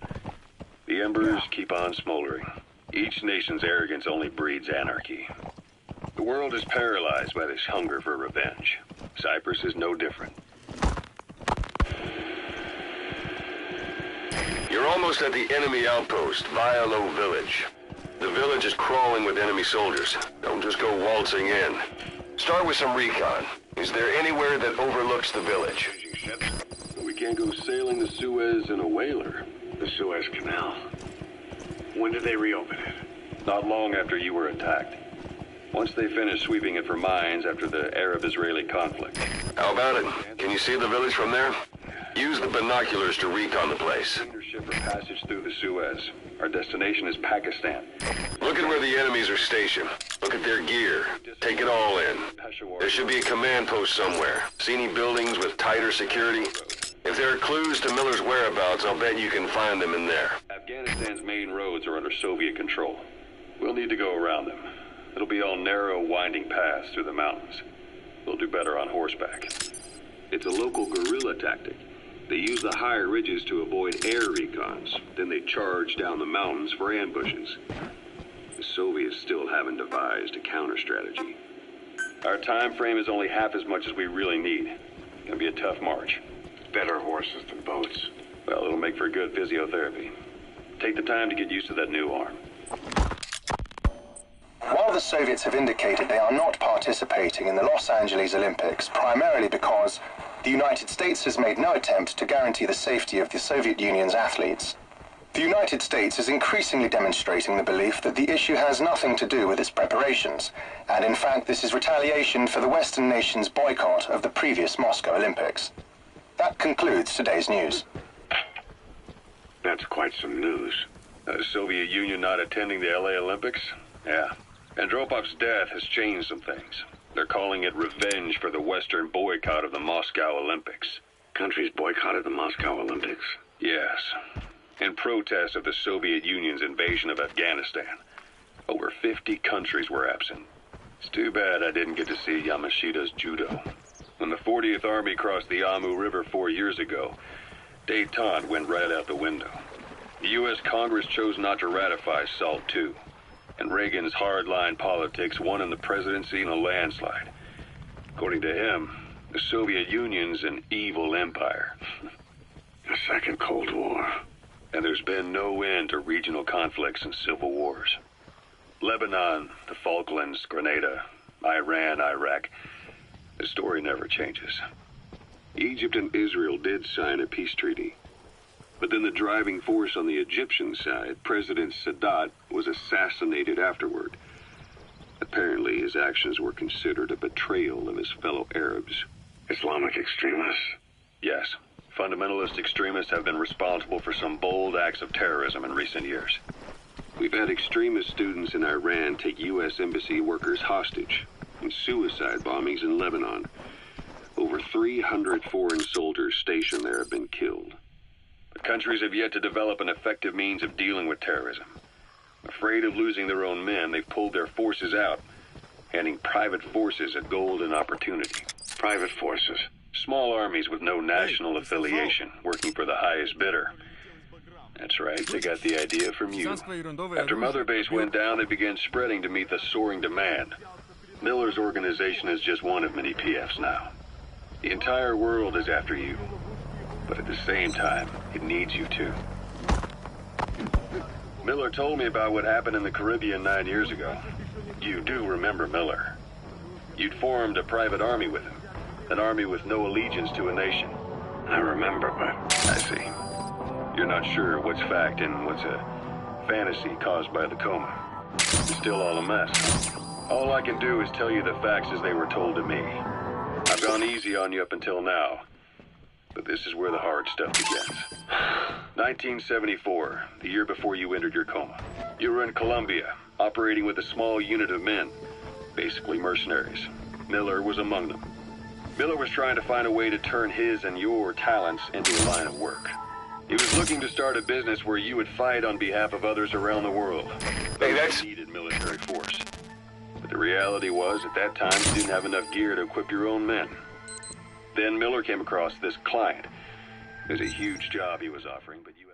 Speaker 13: The embers keep on smoldering. Each nation's arrogance only breeds anarchy. The world is paralyzed by this hunger for revenge. Cyprus is no different.
Speaker 6: You're almost at the enemy outpost, Vialo Village. The village is crawling with enemy soldiers. Don't just go waltzing in. Start with some recon. Is there anywhere that overlooks the village?
Speaker 13: We can't go sailing the Suez in a whaler.
Speaker 6: The Suez Canal. When did they reopen it?
Speaker 13: Not long after you were attacked. Once they finished sweeping it for mines after the Arab-Israeli conflict.
Speaker 6: How about it? Can you see the village from there? Use the binoculars to recon the place.
Speaker 13: Ship for passage through the Suez. Our destination is Pakistan.
Speaker 6: Look at where the enemies are stationed. Look at their gear. Take it all in. There should be a command post somewhere. See any buildings with tighter security? If there are clues to Miller's whereabouts, I'll bet you can find them in there.
Speaker 13: Afghanistan's main roads are under Soviet control. We'll need to go around them. It'll be all narrow, winding paths through the mountains. We'll do better on horseback. It's a local guerrilla tactic. They use the higher ridges to avoid air recons. Then they charge down the mountains for ambushes. The Soviets still haven't devised a counter-strategy. Our time frame is only half as much as we really need. It's gonna be a tough march. better horses than boats. Well, it'll make for good physiotherapy. Take the time to get used to that new arm.
Speaker 6: While the Soviets have indicated they are not participating in the Los Angeles Olympics, primarily because the United States has made no attempt to guarantee the safety of the Soviet Union's athletes, the United States is increasingly demonstrating the belief that the issue has nothing to do with its preparations, and in fact this is retaliation for the Western nations' boycott of the previous Moscow Olympics. That concludes today's news.
Speaker 13: That's quite some news. The Soviet Union not attending the LA Olympics? Yeah. Andropov's death has changed some things. They're calling it revenge for the Western boycott of the Moscow Olympics. Countries boycotted the Moscow Olympics? Yes. In protest of the Soviet Union's invasion of Afghanistan. Over 50 countries were absent. It's too bad I didn't get to see Yamashita's judo. When the 40th Army crossed the Amu River 4 years ago, détente went right out the window. The U.S. Congress chose not to ratify SALT II, and Reagan's hardline politics won him the presidency in a landslide. According to him, the Soviet Union's an evil empire. A second Cold War. And there's been no end to regional conflicts and civil wars. Lebanon, the Falklands, Grenada, Iran, Iraq. The story never changes. Egypt and Israel did sign a peace treaty. But then the driving force on the Egyptian side, President Sadat, was assassinated afterward. Apparently his actions were considered a betrayal of his fellow Arabs. Islamic extremists? Yes. Fundamentalist extremists have been responsible for some bold acts of terrorism in recent years. We've had extremist students in Iran take U.S. embassy workers hostage, and suicide bombings in Lebanon. Over 300 foreign soldiers stationed there have been killed. But countries have yet to develop an effective means of dealing with terrorism. Afraid of losing their own men, they've pulled their forces out, handing private forces a golden opportunity. Private forces? Small armies with no national affiliation, working for the highest bidder. That's right, they got the idea from you. After Mother Base went down, they began spreading to meet the soaring demand. Miller's organization is just one of many PFs now. The entire world is after you. But at the same time, it needs you too. Miller told me about what happened in the Caribbean 9 years ago. You do remember Miller. You'd formed a private army with him. An army with no allegiance to a nation. I remember, but I see. You're not sure what's fact and what's a fantasy caused by the coma. It's still all a mess. All I can do is tell you the facts as they were told to me. I've gone easy on you up until now, but this is where the hard stuff begins. 1974, the year before you entered your coma. You were in Colombia, operating with a small unit of men, basically mercenaries. Miller was among them. Miller was trying to find a way to turn his and your talents into a line of work. He was looking to start a business where you would fight on behalf of others around the world. Hey, that's needed military force. But the reality was, at that time, you didn't have enough gear to equip your own men. Then Miller came across this client. It was a huge job he was offering, but you had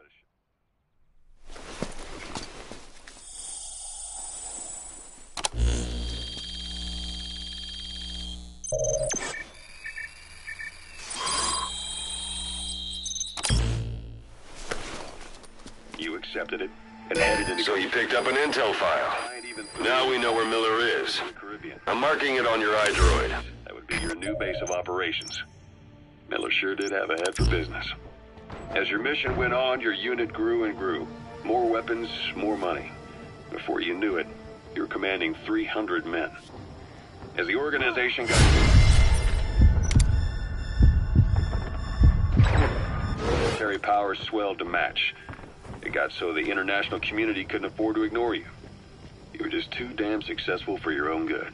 Speaker 13: You accepted it and headed into...
Speaker 10: So you picked up an intel file. Now we know where Miller is. I'm marking it on your iDroid.
Speaker 13: That would be your new base of operations. Miller sure did have a head for business. As your mission went on, your unit grew and grew. More weapons, more money. Before you knew it, you were commanding 300 men. As the organization got... military powers swelled to match. It got so the international community couldn't afford to ignore you. You were just too damn successful for your own good.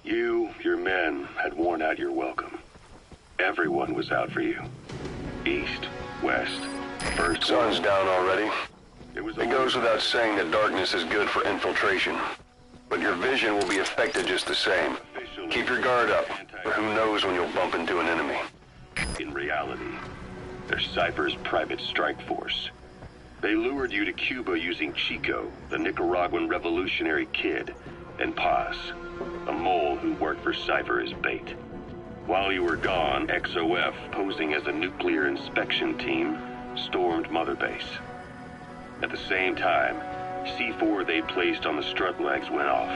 Speaker 13: You, your men, had worn out your welcome. Everyone was out for you. East, west, first...
Speaker 10: Sun's down already. It goes without saying that darkness is good for infiltration. But your vision will be affected just the same. Keep your guard up, or who knows when you'll bump into an enemy.
Speaker 13: In reality, they're Cypher's private strike force. They lured you to Cuba using Chico, the Nicaraguan revolutionary kid, and Paz, a mole who worked for Cypher as bait. While you were gone, XOF, posing as a nuclear inspection team, stormed Mother Base. At the same time, C4 they placed on the strut legs went off.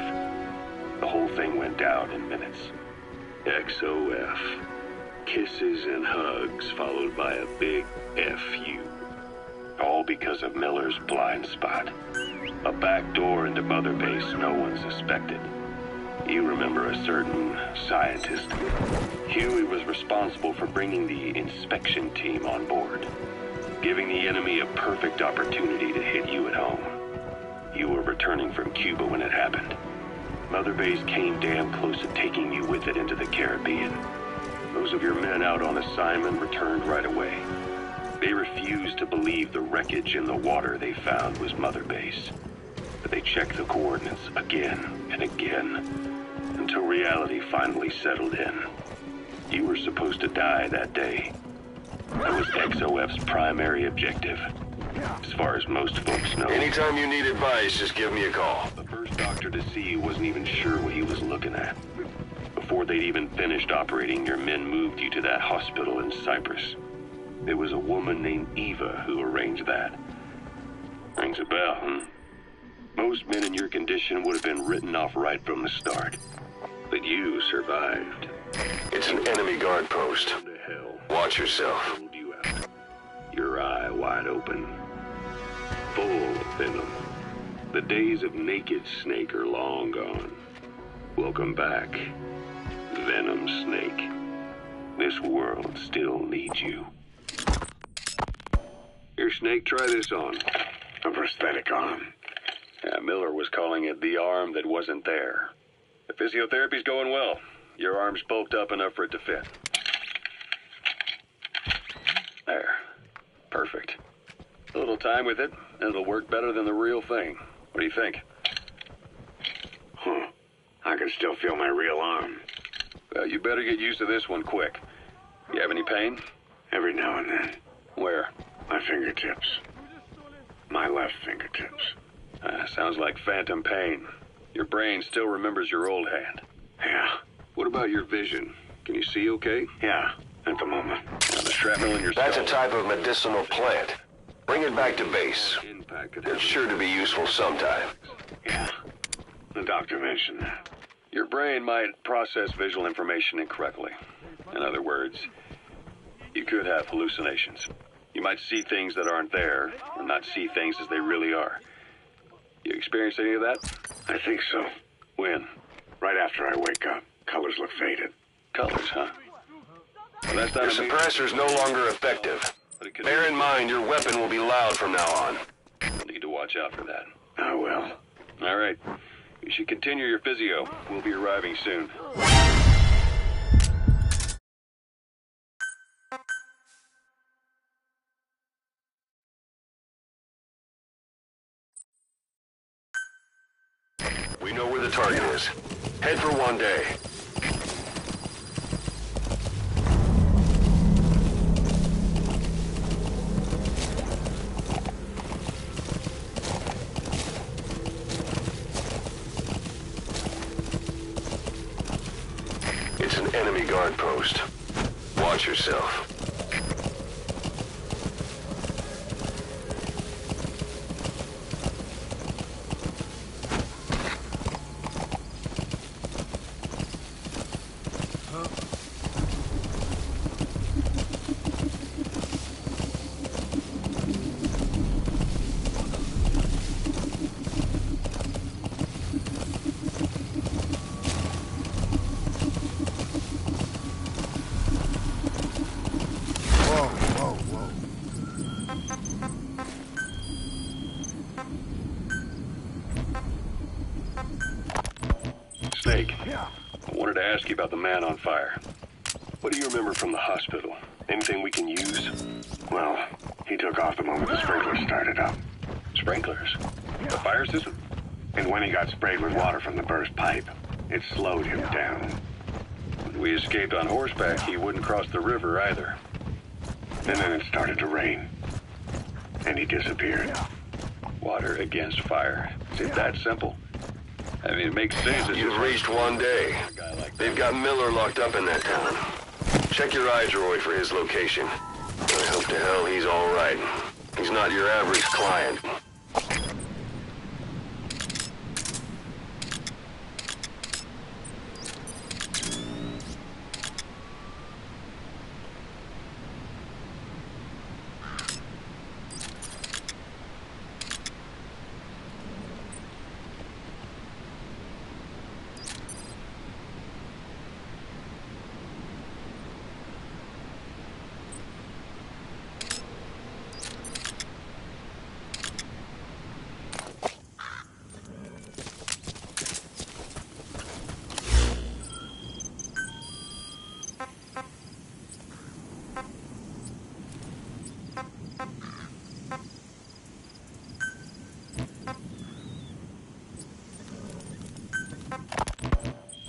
Speaker 13: The whole thing went down in minutes. XOF. Kisses and hugs followed by a big FU. All because of Miller's blind spot. A back door into Mother Base no one suspected. You remember a certain scientist. Huey was responsible for bringing the inspection team on board, giving the enemy a perfect opportunity to hit you at home. You were returning from Cuba when it happened. Mother Base came damn close to taking you with it into the Caribbean. Those of your men out on assignment returned right away. They refused to believe the wreckage in the water they found was Mother Base. But they checked the coordinates again and again, until reality finally settled in. You were supposed to die that day. That was XOF's primary objective, as far as most folks know.
Speaker 10: Anytime you need advice, just give me a call.
Speaker 13: The first doctor to see you wasn't even sure what he was looking at. Before they'd even finished operating, your men moved you to that hospital in Cyprus. It was a woman named Eva who arranged that. Rings a bell, huh? Most men in your condition would have been written off right from the start. But you survived.
Speaker 10: It's an enemy guard post.
Speaker 13: To hell.
Speaker 10: Watch yourself.
Speaker 13: Pulled you out. Your eye wide open. Full of venom. The days of naked Snake are long gone. Welcome back, Venom Snake. This world still needs you. Here, Snake, try this on.
Speaker 10: A prosthetic arm.
Speaker 13: Yeah, Miller was calling it the arm that wasn't there. The physiotherapy's going well. Your arm's bulked up enough for it to fit. There. Perfect. A little time with it, and it'll work better than the real thing. What do you think?
Speaker 10: Huh. I can still feel my real arm.
Speaker 13: Well, you better get used to this one quick. You have any pain?
Speaker 10: Every now and then.
Speaker 13: Where?
Speaker 10: My fingertips. My left fingertips.
Speaker 13: Sounds like phantom pain. Your brain still remembers your old hand.
Speaker 10: Yeah.
Speaker 13: What about your vision? Can you see okay?
Speaker 10: Yeah, at the moment.
Speaker 13: Now, the shrapnel in your skull.
Speaker 10: That's a type of medicinal plant. Bring it back to base. It's sure to be useful sometime. Yeah. The doctor mentioned that.
Speaker 13: Your brain might process visual information incorrectly. In other words, you could have hallucinations. You might see things that aren't there, or not see things as they really are. You experience any of that?
Speaker 10: I think so.
Speaker 13: When?
Speaker 10: Right after I wake up. Colors look faded.
Speaker 13: Colors, huh? Well, that's not
Speaker 10: Your suppressor's no longer effective. Bear in mind, your weapon will be loud from now on.
Speaker 13: Need to watch out for that.
Speaker 10: I will.
Speaker 13: All right. You should continue your physio. We'll be arriving soon.
Speaker 10: We know where the target is. Head for one day. It's an enemy guard post. Watch yourself.
Speaker 13: Snake, I wanted to ask you about the man on fire. What do you remember from the hospital? Anything we can use?
Speaker 10: Well, he took off the moment the sprinklers started up.
Speaker 13: Sprinklers? The fire system?
Speaker 10: And when he got sprayed with water from the burst pipe, it slowed him down.
Speaker 13: When we escaped on horseback, he wouldn't cross the river either.
Speaker 10: And then it started to rain. And he disappeared.
Speaker 13: Water against fire. Is it that simple? I mean, it makes sense.
Speaker 10: You've reached one day. They've got Miller locked up in that town.
Speaker 6: Check your iDroid for his location. I hope to hell he's all right. He's not your average client.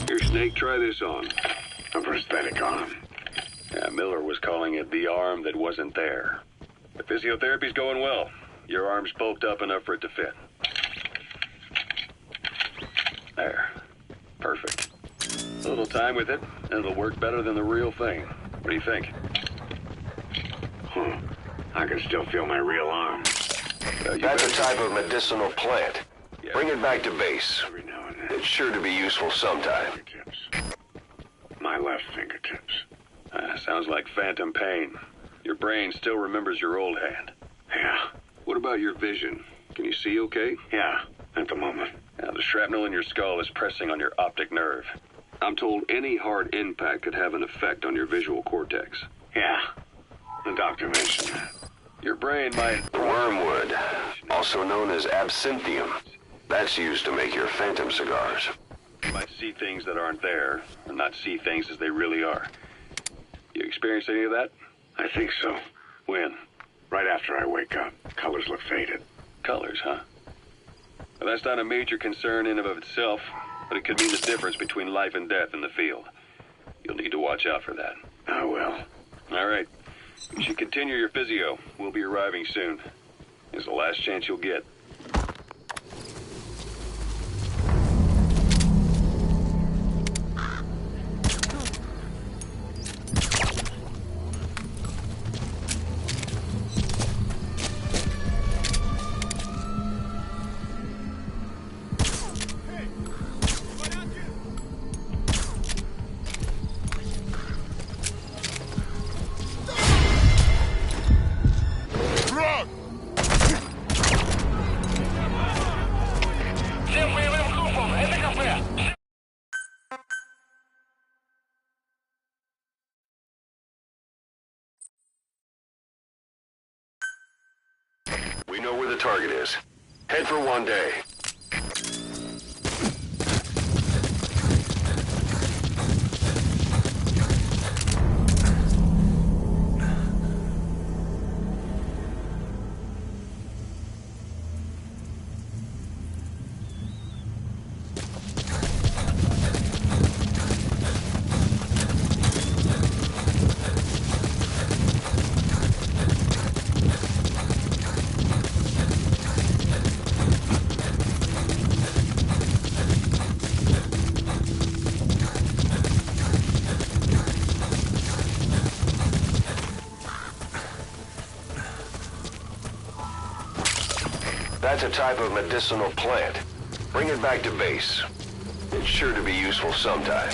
Speaker 13: Here, Snake, try this on.
Speaker 6: A prosthetic arm.
Speaker 13: Yeah, Miller was calling it the arm that wasn't there. The physiotherapy's going well. Your arm's bulked up enough for it to fit. There. Perfect. A little time with it, and it'll work better than the real thing. What do you think?
Speaker 6: I can still feel my real arm.
Speaker 13: That's
Speaker 6: a type of medicinal plant. Yeah. Bring it back to base.
Speaker 10: Every now and then.
Speaker 6: It's sure to be useful sometime.
Speaker 10: Fingertips. My left fingertips.
Speaker 13: Sounds like phantom pain. Your brain still remembers your old hand.
Speaker 10: Yeah.
Speaker 13: What about your vision? Can you see okay?
Speaker 10: Yeah, at the moment.
Speaker 13: Now, the shrapnel in your skull is pressing on your optic nerve. I'm told any hard impact could have an effect on your visual cortex.
Speaker 10: Yeah, the doctor mentioned that.
Speaker 13: Your brain might...
Speaker 6: Wormwood, also known as absinthium. That's used to make your phantom cigars.
Speaker 13: You might see things that aren't there, or not see things as they really are. You experience any of that?
Speaker 10: I think so.
Speaker 13: When?
Speaker 10: Right after I wake up. Colors look faded.
Speaker 13: Colors, huh? Well, that's not a major concern in and of itself, but it could mean the difference between life and death in the field. You'll need to watch out for that.
Speaker 10: I will.
Speaker 13: All right. You should continue your physio. We'll be arriving soon. It's the last chance you'll get.
Speaker 6: We know where the target is. Head for one day. That's a type of medicinal plant. Bring it back to base. It's sure to be useful sometime.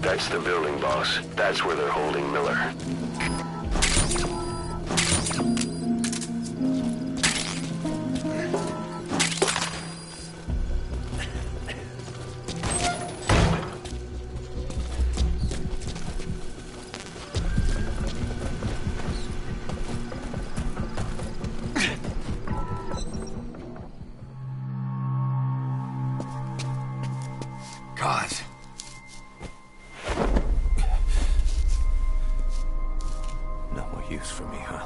Speaker 13: That's the building, boss. That's where they're holding Miller.
Speaker 1: God. No more use for me, huh?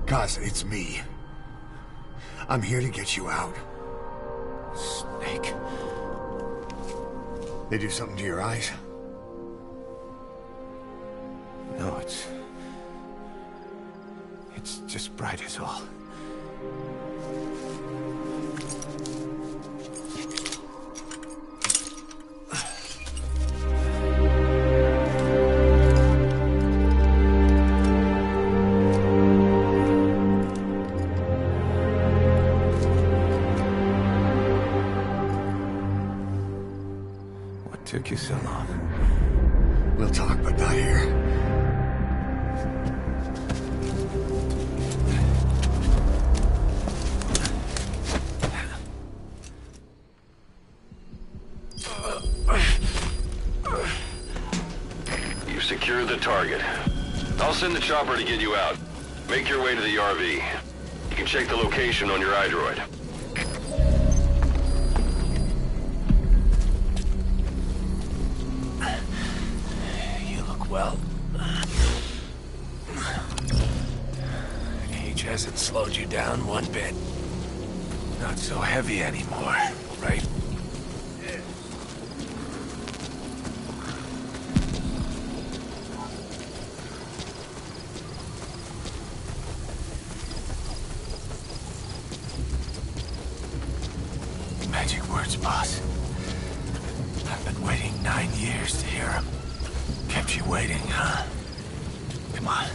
Speaker 2: Kaz, it's me. I'm here to get you out.
Speaker 1: Snake.
Speaker 2: They do something to your eyes?
Speaker 1: No, it's just bright as all. What took you so long?
Speaker 2: We'll talk, but not here.
Speaker 13: You've secured the target. I'll send the chopper to get you out. Make your way to the RV. You can check the location on your iDroid.
Speaker 1: You look well. Age hasn't slowed you down one bit. Not so heavy anymore, right? Magic words, boss. I've been waiting 9 years to hear them. Kept you waiting, huh? Come on.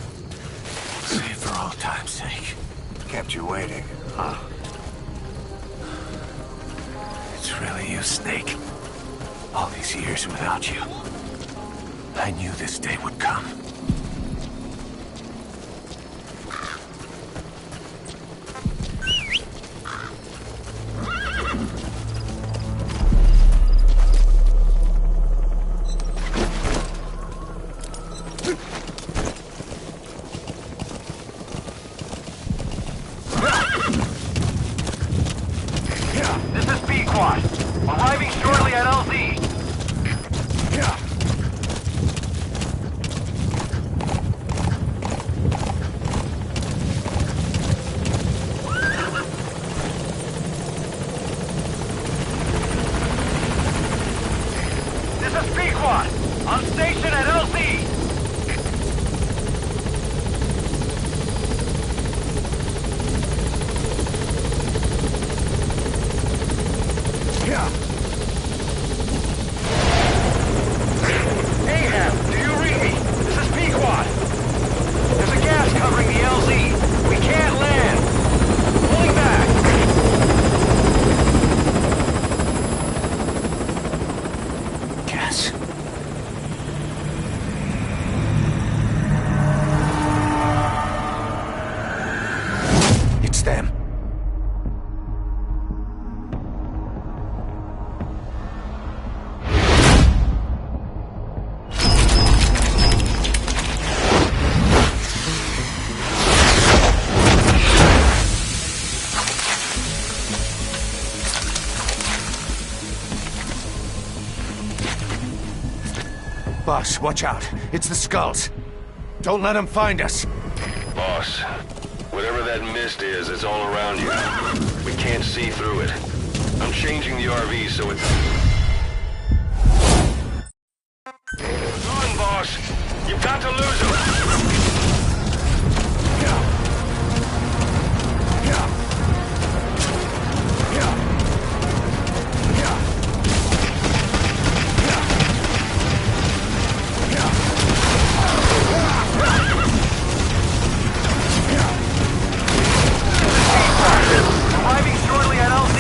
Speaker 1: Say it for old time's sake.
Speaker 2: Kept you waiting, huh?
Speaker 1: It's really you, Snake. All these years without you. I knew this day would come.
Speaker 6: This is B-Quad. Arriving shortly at LZ. This is B-Quad. On station at LZ. Ahab, do you read me? This is Pequod. There's a gas covering the LZ. We can't land. Pulling back.
Speaker 1: Gas. Boss, watch out. It's the skulls. Don't let them find us.
Speaker 13: Boss, whatever that mist is, it's all around you. We can't see through it. I'm changing the RV so it's... Run, boss! You've got to lose him!
Speaker 1: Arriving shortly at LZ.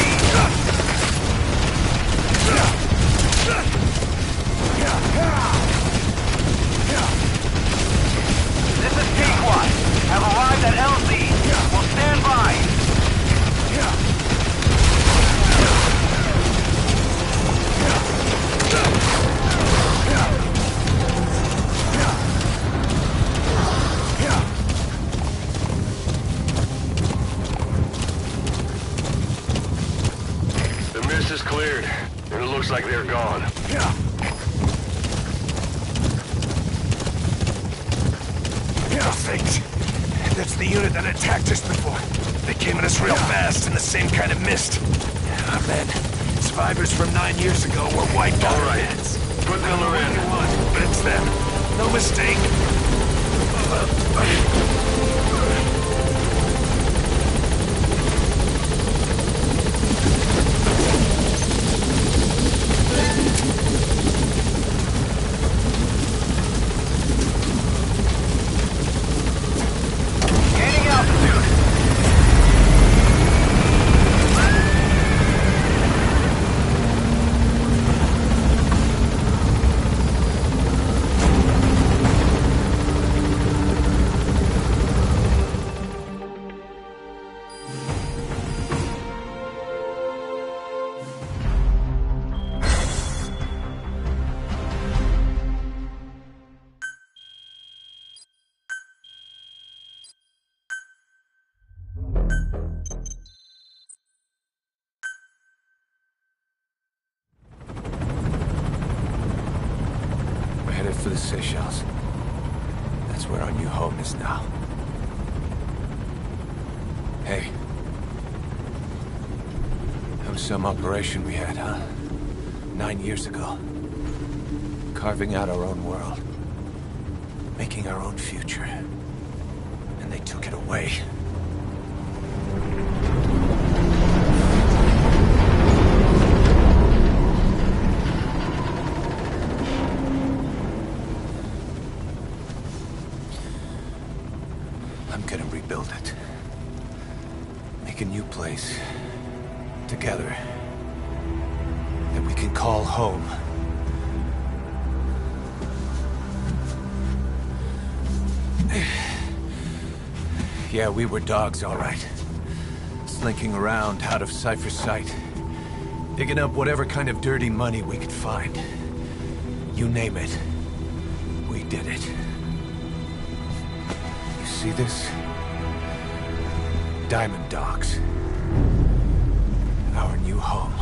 Speaker 1: This is Pequod. Have arrived at LZ. We'll stand by.
Speaker 13: The mist is cleared, and it looks like they're gone.
Speaker 1: Things. That's the unit that attacked us before. They came at us real fast in the same kind of mist. Ah, man. Survivors from 9 years ago were wiped out.
Speaker 13: All right. Put Miller in.
Speaker 1: But it's them. No mistake. Gaining altitude. We're headed for the Seychelles. That's where our new home is now. Hey. That was some operation we had, huh? 9 years ago. Carving out our own world. Making our own future. And they took it away. I'm gonna rebuild it. Make a new place. Together. That we can call home. Yeah, we were dogs, all right. Slinking around out of Cypher's sight. Digging up whatever kind of dirty money we could find. You name it. We did it. You see this? Diamond Dogs. Our new home.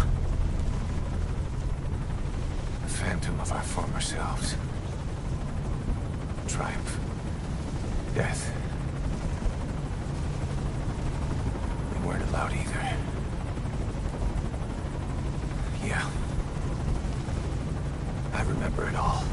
Speaker 1: The phantom of our former selves. Triumph. Death. We weren't allowed either. Yeah. I remember it all.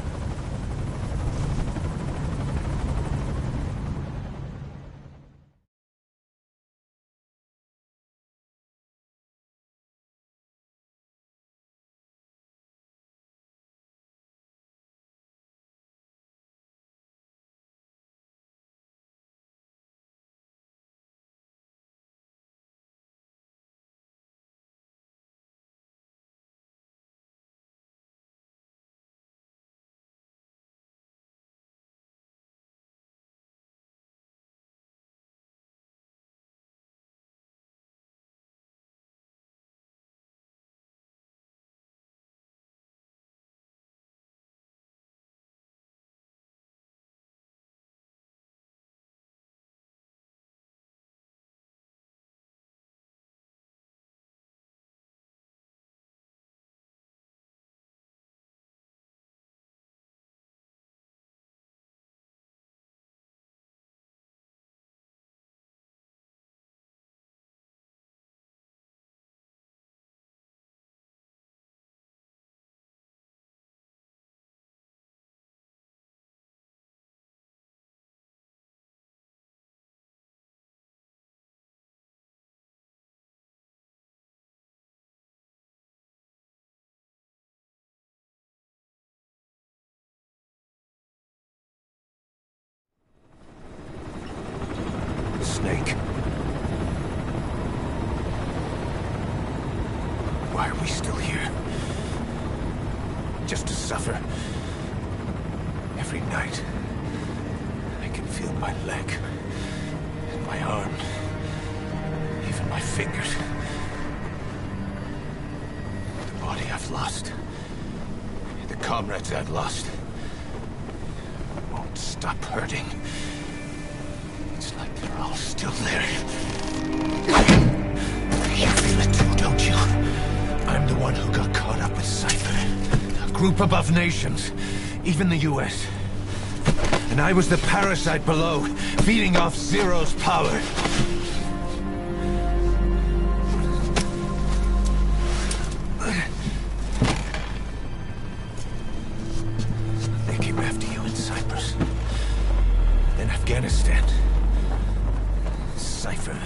Speaker 1: Every night, I can feel my leg, and my arm, even my fingers. The body I've lost, the comrades I've lost, won't stop hurting. It's like they're all still there. You feel it too, don't you? I'm the one who got caught up with Cypher. A group above nations, even the US. And I was the parasite below, feeding off Zero's power. They came after you in Cyprus. Then Afghanistan. Cypher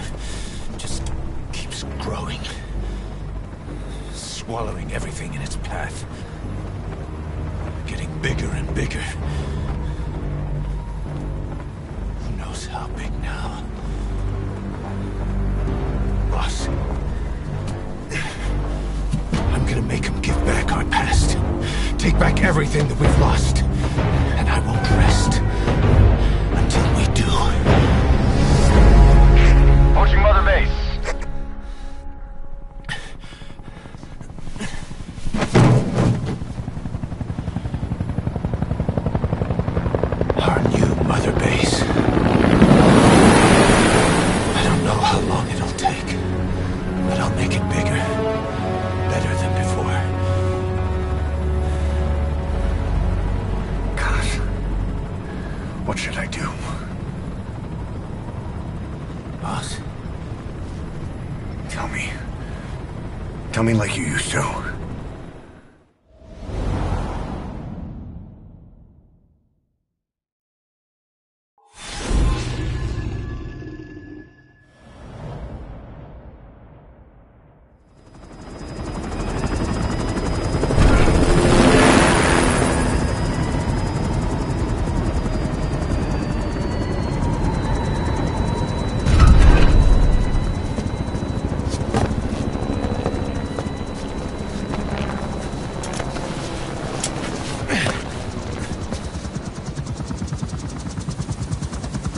Speaker 1: just keeps growing. Swallowing everything in its path. Getting bigger and bigger. Who knows how big now? Boss. I'm gonna make him give back our past. Take back everything that we've lost. And I won't rest until we do.
Speaker 14: Approaching Mother Base.
Speaker 1: Our new Mother Base. I don't know how long it'll take, but I'll make it bigger. Better than before.
Speaker 2: Gosh. What should I do?
Speaker 1: Boss?
Speaker 2: Tell me. Tell me like you used to.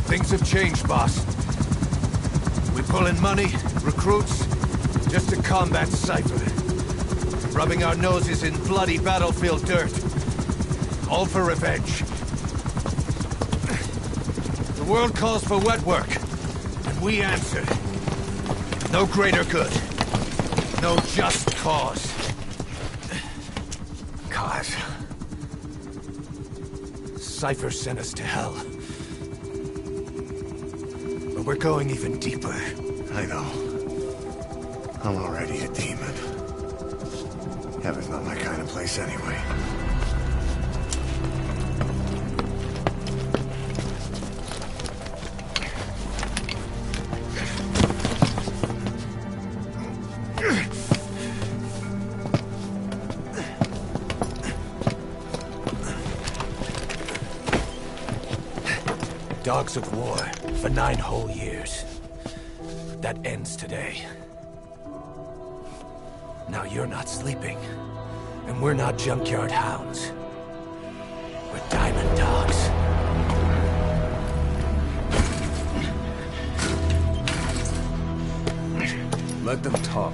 Speaker 1: Things have changed, boss. We pull in money, recruits, just to combat Cypher. Rubbing our noses in bloody battlefield dirt. All for revenge. The world calls for wet work, and we answer. No greater good. No just cause.
Speaker 2: Cause?
Speaker 1: Cypher sent us to hell. But we're going even deeper.
Speaker 2: I know. I'm already a demon. Heaven's not my kind of place anyway.
Speaker 1: Dogs of war for 9 whole years. That ends today. Now you're not sleeping, and we're not junkyard hounds. We're diamond dogs.
Speaker 11: Let them talk.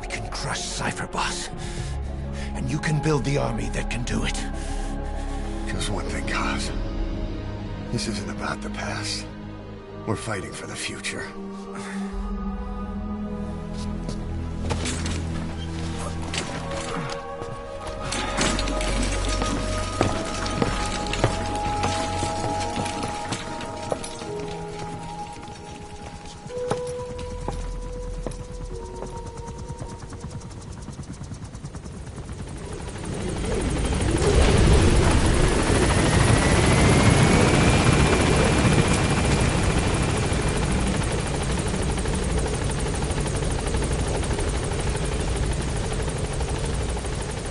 Speaker 1: We can crush Cypher, boss. And you can build the army that can do it.
Speaker 2: Just one thing, Kaz. This isn't about the past. We're fighting for the future.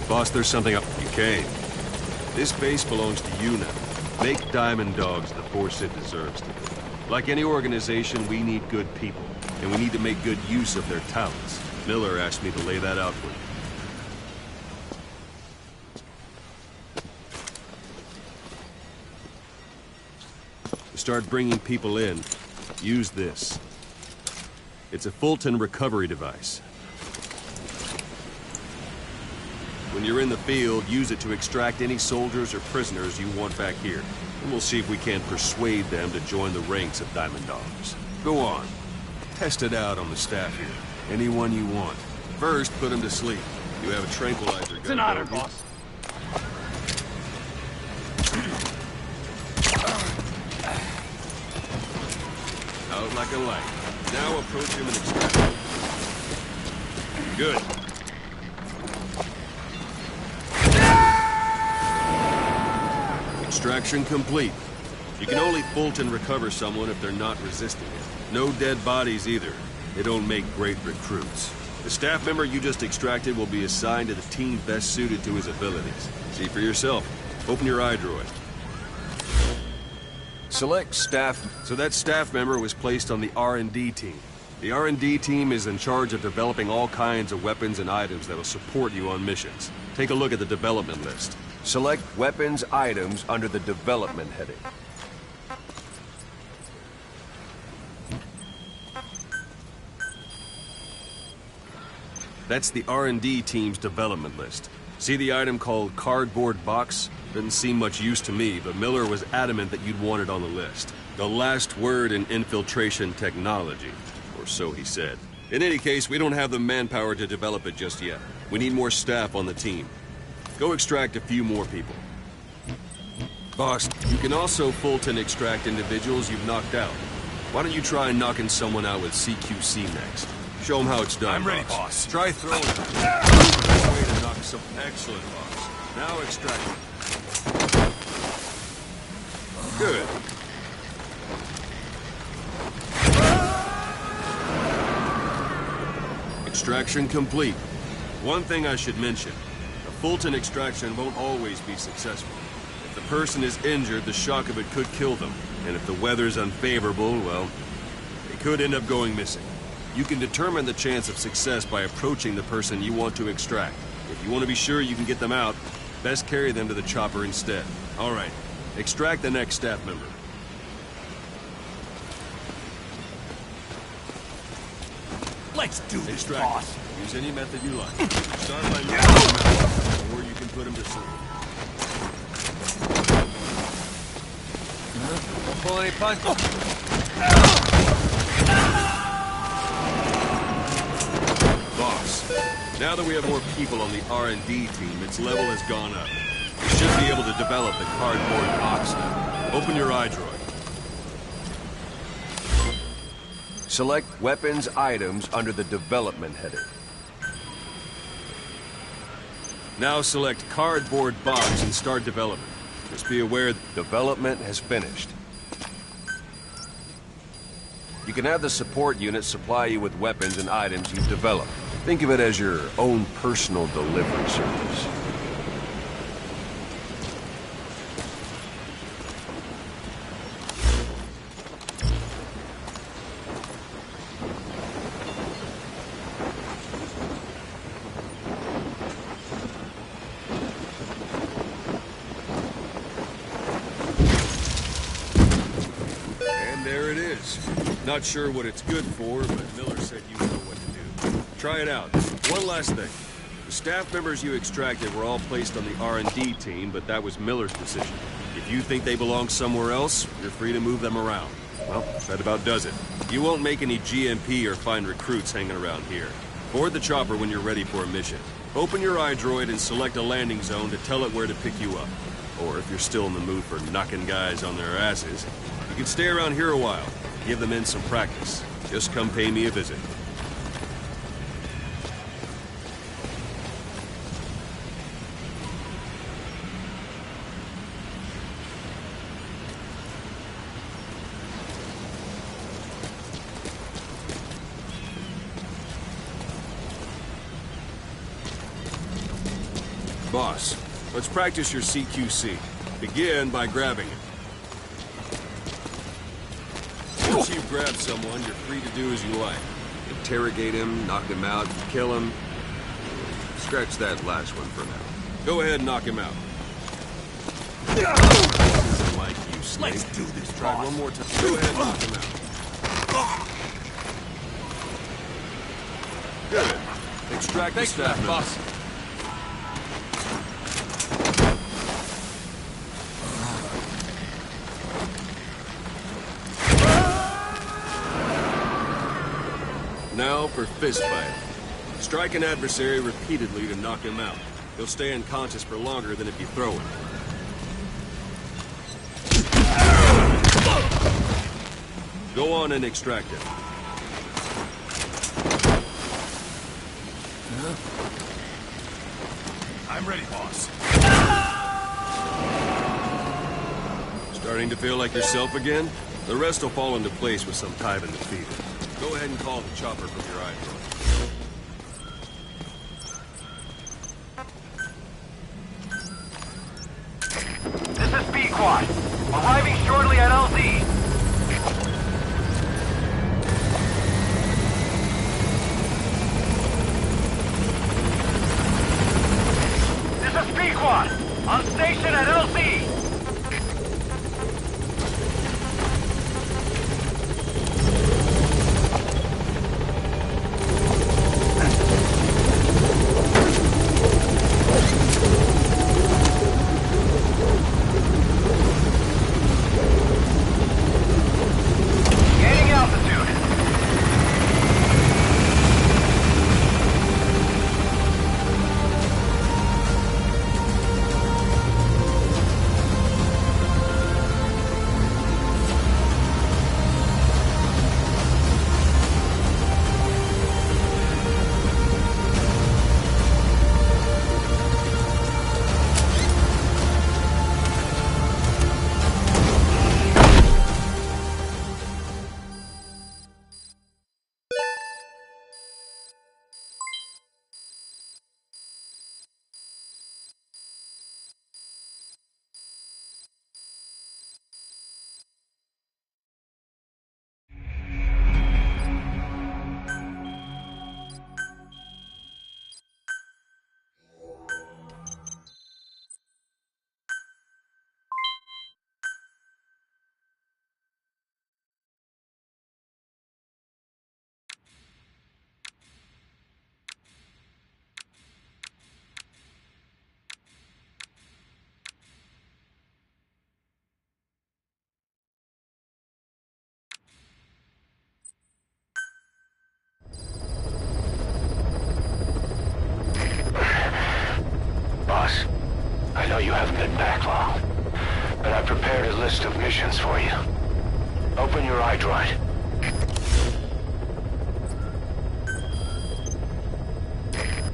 Speaker 10: Boss, there's something up. You came. This base belongs to you now. Make Diamond Dogs the force it deserves to be. Like any organization, we need good people, and we need to make good use of their talents. Miller asked me to lay that out for you. start bringing people in, use this. It's a Fulton recovery device. When you're in the field, use it to extract any soldiers or prisoners you want back here. And we'll see if we can't persuade them to join the ranks of Diamond Dogs. Go on. Test it out on the staff here. Anyone you want. First, put them to sleep. You have a tranquilizer gun.
Speaker 12: It's an honor, boss.
Speaker 10: Out like a light. Now approach him and extract him. Good. Extraction complete. You can only Fulton recover someone if they're not resisting it. No dead bodies either. They don't make great recruits. The staff member you just extracted will be assigned to the team best suited to his abilities. See for yourself. Open your iDroid. Select staff. So that staff member was placed on the R&D team. The R&D team is in charge of developing all kinds of weapons and items that will support you on missions. Take a look at the development list. Select weapons items under the development heading. That's the R&D team's development list. See the item called cardboard box? Didn't seem much use to me, but Miller was adamant that you'd want it on the list. The last word in infiltration technology, or so he said. In any case, we don't have the manpower to develop it just yet. We need more staff on the team. Go extract a few more people. Boss, you can also Fulton extract individuals you've knocked out. Why don't you try knocking someone out with CQC next? Show them how it's done.
Speaker 12: I'm ready, boss.
Speaker 10: Try throwing them. Way to knock some excellent, boss. Now extract them. Good. Extraction complete. One thing I should mention. A Fulton extraction won't always be successful. If the person is injured, the shock of it could kill them. And if the weather's unfavorable, well, they could end up going missing. You can determine the chance of success by approaching the person you want to extract. If you want to be sure you can get them out, best carry them to the chopper instead. All right, extract the next staff member.
Speaker 12: Let's do this,
Speaker 10: Extract.
Speaker 12: boss.
Speaker 10: Use any method you like. Start by knocking them out, or you can put them to sleep.
Speaker 12: Pull any punches.
Speaker 10: Boss, now that we have more people on the R&D team, its level has gone up. We should be able to develop the cardboard box now. Open your iDroid. Select weapons items under the development heading. Now select cardboard box and start development. Just be aware development has finished. You can have the support unit supply you with weapons and items you've developed. Think of it as your own personal delivery service. And there it is. Not sure what it's good for, but Miller said you know what to do. Try it out. One last thing. The staff members you extracted were all placed on the R&D team, but that was Miller's decision. If you think they belong somewhere else, you're free to move them around. Well, that about does it. You won't make any GMP or find recruits hanging around here. Board the chopper when you're ready for a mission. Open your iDroid and select a landing zone to tell it where to pick you up. Or if you're still in the mood for knocking guys on their asses, you can stay around here a while. Give them in some practice. Just come pay me a visit. Boss, let's practice your CQC. Begin by grabbing it. Once you've grabbed someone, you're free to do as you like. Interrogate him, knock him out, kill him. Scratch that last one for now. Go ahead and knock him out. This isn't like you, Snake.
Speaker 14: Let's do this,
Speaker 10: Try
Speaker 14: boss.
Speaker 10: one more time. Go ahead and knock him out. Good. Extract the staff member.
Speaker 14: boss.
Speaker 10: Now for fist fight. Strike an adversary repeatedly to knock him out. He'll stay unconscious for longer than if you throw him. Go on and extract him.
Speaker 14: I'm ready, boss.
Speaker 10: Starting to feel like yourself again? The rest will fall into place with some time in the field. Go ahead and call the chopper from your eye drone.
Speaker 15: This is Pequod. Arriving shortly at LZ. This is Pequod. On station at LZ. Boss, I know you haven't been back long, but I prepared a list of missions for you. Open your iDroid.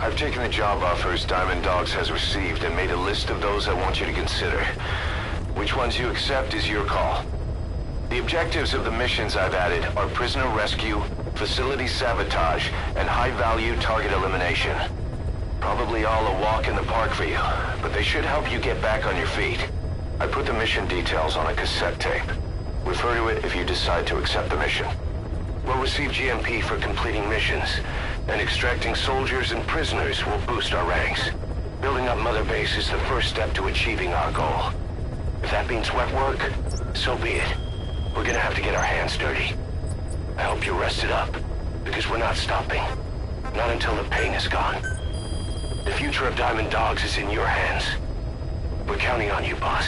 Speaker 15: I've taken the job offers Diamond Dogs has received and made a list of those I want you to consider. Which ones you accept is your call. The objectives of the missions I've added are prisoner rescue, facility sabotage, and high-value target elimination. Probably all a walk in the park for you, but they should help you get back on your feet. I put the mission details on a cassette tape. Refer to it if you decide to accept the mission. We'll receive GMP for completing missions, and extracting soldiers and prisoners will boost our ranks. Building up Mother Base is the first step to achieving our goal. If that means wet work, so be it. We're gonna have to get our hands dirty. I hope you're rested up, because we're not stopping. Not until the pain is gone. The future of Diamond Dogs is in your hands. We're counting on you, boss.